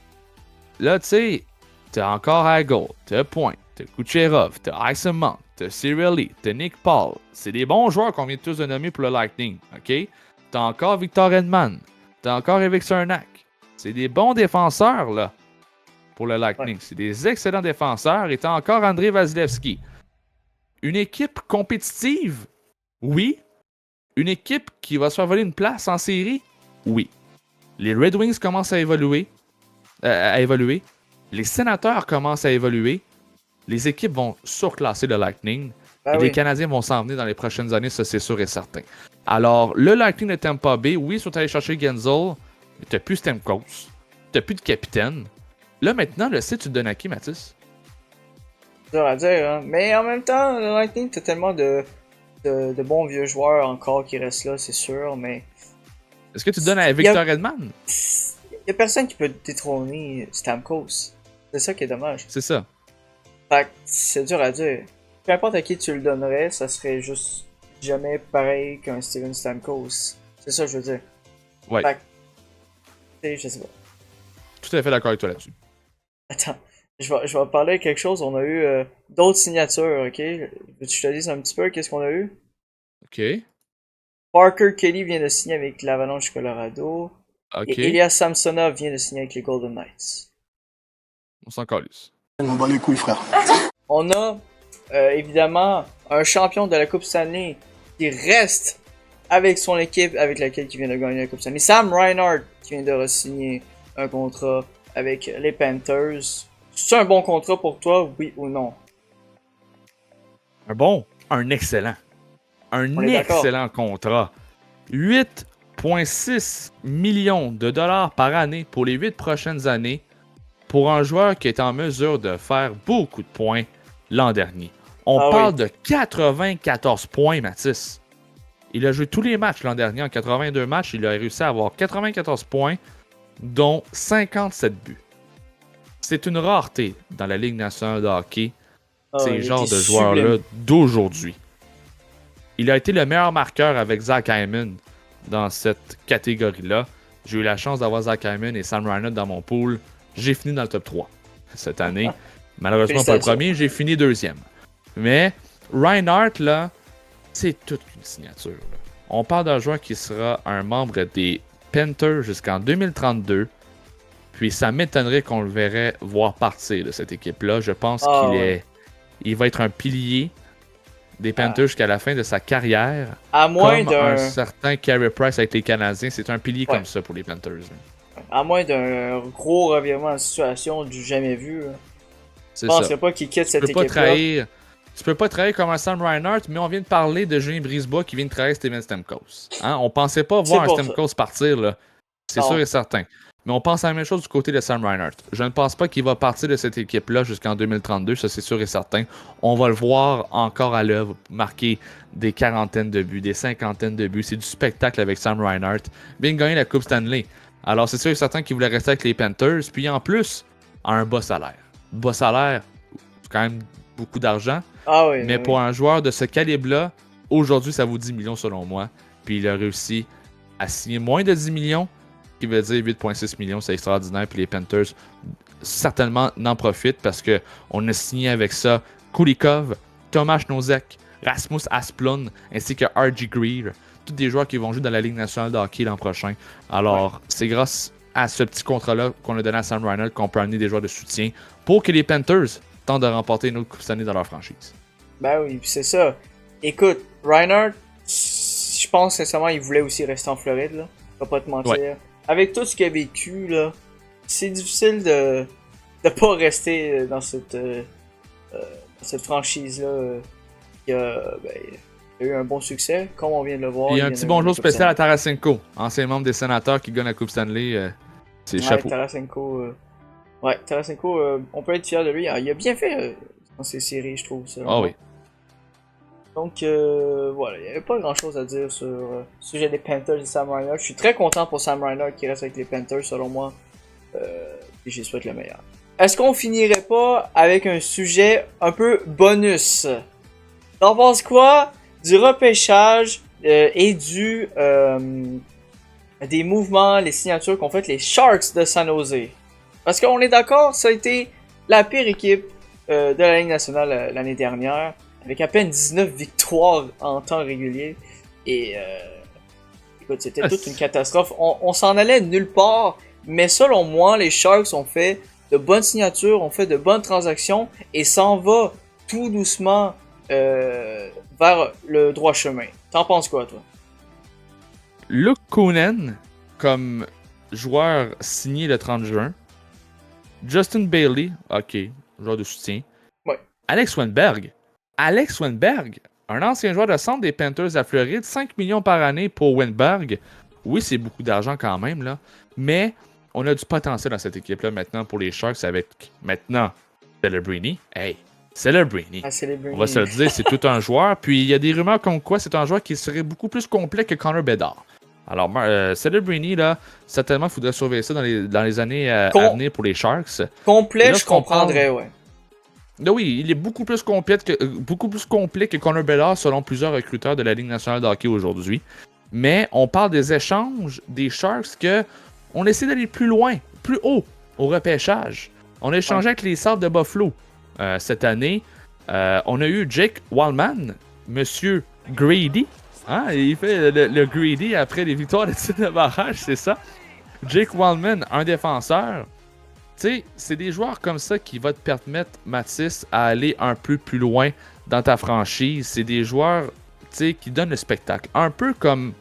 [SPEAKER 2] là, tu sais, t'as encore Hagel, t'as Point, t'as Kucherov, t'as Iceman, t'as Cirelli, t'as Nick Paul. C'est des bons joueurs qu'on vient tous de nommer pour le Lightning, ok? T'as encore Victor Edman, t'as encore Erik Cernak. C'est des bons défenseurs, là, pour le Lightning. Ouais. C'est des excellents défenseurs. Et t'as encore Andrei Vasilevski. Une équipe compétitive? Oui. Une équipe qui va se faire voler une place en série? Oui. Les Red Wings commencent à évoluer. Les Sénateurs commencent à évoluer. Les équipes vont surclasser le Lightning. Et les Canadiens vont s'en venir dans les prochaines années, ça c'est sûr et certain. Alors, le Lightning de Tampa Bay, oui, ils sont allés chercher Genzel, mais t'as plus Stamkos, t'as plus de capitaine. Là, maintenant, le site, tu te donnes à qui, Mathis?
[SPEAKER 1] C'est dur à dire, hein. Mais en même temps, le Lightning, t'as tellement de bons vieux joueurs encore qui restent là, c'est sûr, mais...
[SPEAKER 2] Est-ce que tu te donnes à Victor Edman?
[SPEAKER 1] Y a personne qui peut détrôner Stamkos. C'est ça qui est dommage.
[SPEAKER 2] C'est ça.
[SPEAKER 1] Fait que c'est dur à dire. Peu importe à qui tu le donnerais, ça serait juste jamais pareil qu'un Steven Stamkos. C'est ça que je veux dire.
[SPEAKER 2] Ouais.
[SPEAKER 1] Fait que, je sais pas.
[SPEAKER 2] Tout à fait d'accord avec toi là-dessus.
[SPEAKER 1] Attends, je vais parler de quelque chose. On a eu d'autres signatures, ok? Veux-tu que je te dise un petit peu qu'est-ce qu'on a eu?
[SPEAKER 2] Ok.
[SPEAKER 1] Parker Kelly vient de signer avec l'Avalanche Colorado.
[SPEAKER 2] Ok.
[SPEAKER 1] Et Elias Samsonov vient de signer avec les Golden Knights.
[SPEAKER 2] On s'en calisse.
[SPEAKER 3] On m'en bat les couilles, frère.
[SPEAKER 1] On a évidemment un champion de la Coupe Stanley qui reste avec son équipe avec laquelle il vient de gagner la Coupe Stanley. Sam Reinhart qui vient de re-signer un contrat avec les Panthers. C'est un bon contrat pour toi, oui ou non?
[SPEAKER 2] Un excellent. Un excellent contrat. 8,6 millions de dollars par année pour les 8 prochaines années pour un joueur qui est en mesure de faire beaucoup de points l'an dernier. On parle de 94 points, Mathis. Il a joué tous les matchs l'an dernier. En 82 matchs, il a réussi à avoir 94 points, dont 57 buts. C'est une rareté dans la Ligue nationale de hockey, ces genres de joueurs-là d'aujourd'hui. Il a été le meilleur marqueur avec Zach Hyman dans cette catégorie-là. J'ai eu la chance d'avoir Zach Hyman et Sam Reinhart dans mon pool. J'ai fini dans le top 3 cette année. Malheureusement pas le premier, j'ai fini deuxième. Mais Reinhart, là, c'est toute une signature. Là. On parle d'un joueur qui sera un membre des Panthers jusqu'en 2032. Puis ça m'étonnerait qu'on le verrait voir partir de cette équipe-là. Je pense il va être un pilier des Panthers jusqu'à la fin de sa carrière.
[SPEAKER 1] À moins
[SPEAKER 2] comme un certain Carey Price avec les Canadiens. C'est un pilier comme ça pour les Panthers. Là.
[SPEAKER 1] À moins d'un gros revirement de situation du jamais vu. Je penserais pas qu'il quitte cette équipe-là.
[SPEAKER 2] Tu peux pas trahir comme un Sam Reinhart, mais on vient de parler de Julien Brisebois qui vient de trahir Steven Stamkos. Hein? On pensait pas voir un Stamkos partir, là. C'est sûr et certain. Mais on pense à la même chose du côté de Sam Reinhart. Je ne pense pas qu'il va partir de cette équipe-là jusqu'en 2032, ça c'est sûr et certain. On va le voir encore à l'œuvre, marquer des quarantaines de buts, des cinquantaines de buts. C'est du spectacle avec Sam Reinhart. Bien gagner la Coupe Stanley. Alors c'est sûr et certain qu'il voulait rester avec les Panthers. Puis en plus, à un bas salaire. Bas salaire, c'est quand même beaucoup d'argent. Mais pour un joueur de ce calibre-là, aujourd'hui ça vaut 10 millions selon moi. Puis il a réussi a signé moins de 10 millions, ce qui veut dire 8,6 millions, c'est extraordinaire. Puis les Panthers, certainement, n'en profitent parce qu'on a signé avec ça Kulikov, Tomáš Nosek, Rasmus Asplund, ainsi que R.G. Greer. Tous des joueurs qui vont jouer dans la Ligue nationale de hockey l'an prochain. Alors, c'est grâce à ce petit contrat-là qu'on a donné à Sam Reinhart qu'on peut amener des joueurs de soutien pour que les Panthers tentent de remporter une autre Coupe Stanley dans leur franchise.
[SPEAKER 1] Ben oui, c'est ça. Écoute, Reinhart, je pense sincèrement il voulait aussi rester en Floride, là. Je vais pas te mentir. Ouais. Avec tout ce qu'il a vécu, là, c'est difficile de pas rester dans cette franchise-là qui a eu un bon succès, comme on vient de le voir.
[SPEAKER 2] Il y a un petit bonjour spécial à Tarasenko, ancien membre des Sénateurs qui gagne la Coupe Stanley. C'est chapeau.
[SPEAKER 1] Tarasenko, on peut être fier de lui. Il a bien fait dans ces séries, je trouve.
[SPEAKER 2] Ah oui.
[SPEAKER 1] Donc, voilà, il n'y avait pas grand-chose à dire sur le sujet des Panthers et Sam Reinhart. Je suis très content pour Sam Reinhart qui reste avec les Panthers, selon moi. Et j'y souhaite le meilleur. Est-ce qu'on finirait pas avec un sujet un peu bonus? T'en penses quoi du repêchage et des mouvements, les signatures qu'ont fait les Sharks de San Jose? Parce qu'on est d'accord, ça a été la pire équipe de la Ligue nationale l'année dernière, avec à peine 19 victoires en temps régulier. Et écoute, c'était toute une catastrophe. On s'en allait nulle part, mais selon moi, les Sharks ont fait de bonnes signatures, ont fait de bonnes transactions et s'en va tout doucement vers le droit chemin. T'en penses quoi, toi?
[SPEAKER 2] Luke Kunin, comme joueur signé le 30 juin. Justin Bailey, ok, joueur de soutien.
[SPEAKER 1] Ouais.
[SPEAKER 2] Alex Wennberg, un ancien joueur de centre des Panthers à Floride, 5 millions par année pour Wennberg. Oui, c'est beaucoup d'argent quand même, là. Mais on a du potentiel dans cette équipe-là maintenant pour les Sharks avec maintenant Celebrini. Hey, Celebrini. On va se le dire, c'est tout un joueur. Puis il y a des rumeurs comme quoi c'est un joueur qui serait beaucoup plus complet que Connor Bedard. Alors, Celebrini, là, certainement, il faudrait surveiller ça dans les années à venir pour les Sharks.
[SPEAKER 1] Complet, là, je comprendrais, ouais.
[SPEAKER 2] Là, oui, il est beaucoup plus complet que Connor Bedard selon plusieurs recruteurs de la Ligue nationale de hockey aujourd'hui. Mais on parle des échanges des Sharks que on essaie d'aller plus loin, plus haut au repêchage. On a échangé avec les Sabres de Buffalo cette année. On a eu Jake Wallman, Monsieur Grady. Hein? Il fait le Greedy après les victoires de titre de barrage, c'est ça. Jake Wallman, un défenseur. Tu sais, c'est des joueurs comme ça qui vont te permettre, Mathis, à aller un peu plus loin dans ta franchise. C'est des joueurs, tu sais, qui donnent le spectacle. Un peu comme,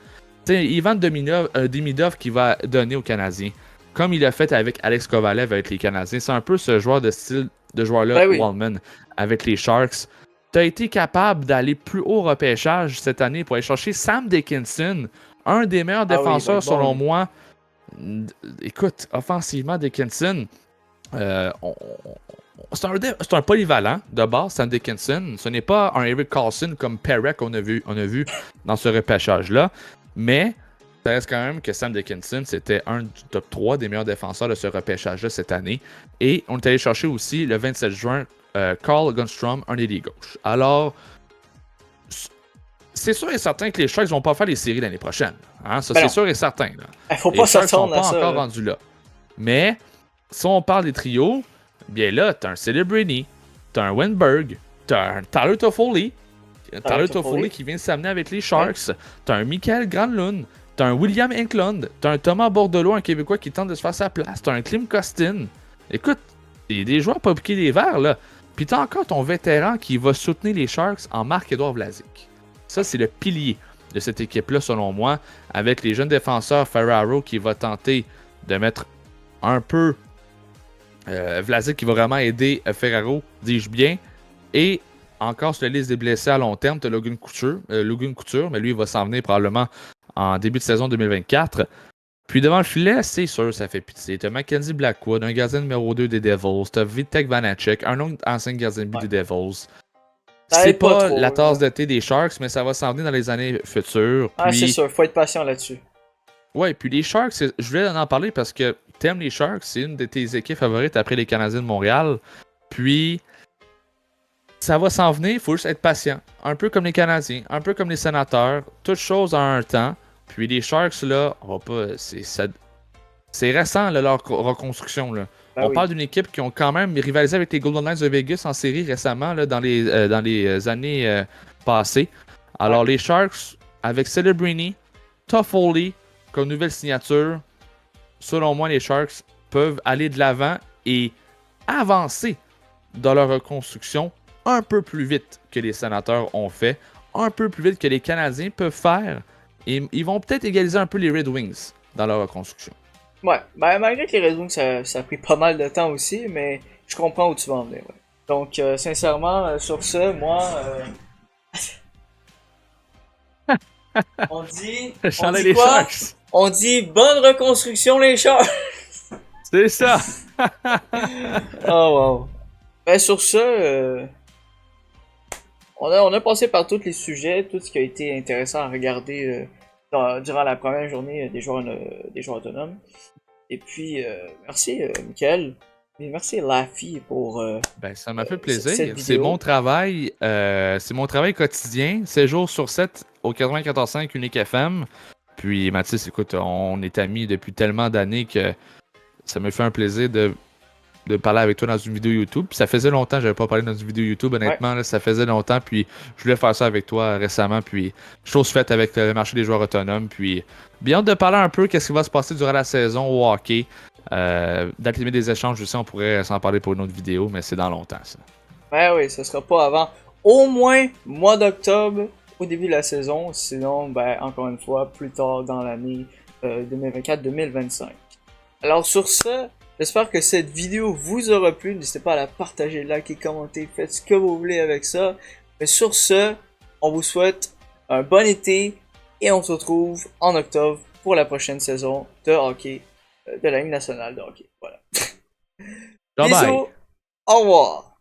[SPEAKER 2] tu sais, Ivan Demidov qui va donner aux Canadiens. Comme il a fait avec Alex Kovalev avec les Canadiens. C'est un peu ce genre de style de joueur-là, oui. Wallman, avec les Sharks. Tu as été capable d'aller plus haut au repêchage cette année pour aller chercher Sam Dickinson, un des meilleurs défenseurs selon moi. Écoute, offensivement, Dickinson, c'est un polyvalent de base, Sam Dickinson. Ce n'est pas un Erik Karlsson comme Perek qu'on a vu dans ce repêchage-là. Mais ça reste quand même que Sam Dickinson, c'était un du top 3 des meilleurs défenseurs de ce repêchage-là cette année. Et on est allé chercher aussi le 27 juin Carl Gunstrom, un ailier gauche. Alors, c'est sûr et certain que les Sharks vont pas faire les séries l'année prochaine. Hein? Ça, c'est sûr et certain.
[SPEAKER 1] Il faut pas s'attendre à ça.
[SPEAKER 2] Les Sharks sont pas encore rendus là. Mais, si on parle des trios, bien là, t'as un Celebrini, t'as un Wennberg, t'as un Tyler Toffoli. Tyler Toffoli qui vient de s'amener avec les Sharks. Ouais. T'as un Mikael Granlund. T'as un William Enklund. T'as un Thomas Bordelot, un Québécois qui tente de se faire sa place. T'as un Klim Kostin. Écoute, il y a des joueurs pas piquer des verres, là. Puis t'as encore ton vétéran qui va soutenir les Sharks en Marc-Édouard Vlasic. Ça, c'est le pilier de cette équipe-là, selon moi, avec les jeunes défenseurs Ferraro qui va tenter de mettre un peu Vlasic qui va vraiment aider Ferraro, dis-je bien. Et encore sur la liste des blessés à long terme, t'as Logan Couture, mais lui, il va s'en venir probablement en début de saison 2024. Puis devant le filet, c'est sûr, ça fait pitié. T'as Mackenzie Blackwood, un gardien numéro 2 des Devils. T'as Vitek Vanacek, un autre ancien gardien de but des Devils. C'est pas trop, la tasse de thé des Sharks, mais ça va s'en venir dans les années futures.
[SPEAKER 1] Puis... c'est sûr, faut être patient là-dessus.
[SPEAKER 2] Ouais, puis les Sharks, je voulais en parler parce que t'aimes les Sharks, c'est une de tes équipes favorites après les Canadiens de Montréal. Puis, ça va s'en venir, il faut juste être patient. Un peu comme les Canadiens, un peu comme les Sénateurs. Toute chose en un temps. Puis les Sharks, là, on va pas. C'est récent, là, leur reconstruction. Là.
[SPEAKER 1] Ben
[SPEAKER 2] On
[SPEAKER 1] oui.
[SPEAKER 2] parle d'une équipe qui ont quand même rivalisé avec les Golden Knights de Vegas en série récemment, là, dans les années passées.
[SPEAKER 1] Ouais.
[SPEAKER 2] Alors, les Sharks, avec Celebrini, Toffoli comme nouvelle signature, selon moi, les Sharks peuvent aller de l'avant et avancer dans leur reconstruction un peu plus vite que les Sénateurs ont fait, un peu plus vite que les Canadiens peuvent faire. Et ils vont peut-être égaliser un peu les Red Wings dans leur reconstruction.
[SPEAKER 1] Ouais, ben malgré que les raisons que ça a pris pas mal de temps aussi, mais je comprends où tu vas en venir. Ouais. Donc, sincèrement, sur ce, moi, on dit,
[SPEAKER 2] Je
[SPEAKER 1] on
[SPEAKER 2] chantais
[SPEAKER 1] dit
[SPEAKER 2] les
[SPEAKER 1] quoi?
[SPEAKER 2] Sharks.
[SPEAKER 1] On dit bonne reconstruction les chars.
[SPEAKER 2] C'est ça.
[SPEAKER 1] Oh wow. Ben sur ce, on a passé par tous les sujets, tout ce qui a été intéressant à regarder durant la première journée des joueurs autonomes. Et puis, merci Mickaël, et merci Laffy pour
[SPEAKER 2] Ben, ça m'a fait
[SPEAKER 1] cette
[SPEAKER 2] plaisir. C'est mon
[SPEAKER 1] vidéo.
[SPEAKER 2] travail. C'est mon travail quotidien. 7 jours sur 7 au 94.5 Unique FM. Puis, Mathis, écoute, on est amis depuis tellement d'années que ça me fait un plaisir de parler avec toi dans une vidéo YouTube. Puis ça faisait longtemps que j'avais pas parlé dans une vidéo YouTube,
[SPEAKER 1] Ouais,
[SPEAKER 2] honnêtement. Là, ça faisait longtemps. Puis je voulais faire ça avec toi récemment. Puis chose faite avec le marché des joueurs autonomes. Puis bien hâte de parler un peu qu'est-ce qui va se passer durant la saison au hockey. Date limite des échanges, je sais, on pourrait s'en parler pour une autre vidéo, mais c'est dans longtemps ça.
[SPEAKER 1] ben oui, ce sera pas avant au moins mois d'octobre au début de la saison, sinon ben encore une fois plus tard dans l'année 2024-2025. Alors sur ce, j'espère que cette vidéo vous aura plu. N'hésitez pas à la partager, liker, commenter, faites ce que vous voulez avec ça. Mais sur ce, on vous souhaite un bon été et on se retrouve en octobre pour la prochaine saison de hockey, de la Ligue nationale de hockey. Voilà.
[SPEAKER 2] Bye bye!
[SPEAKER 1] Bisous, au revoir.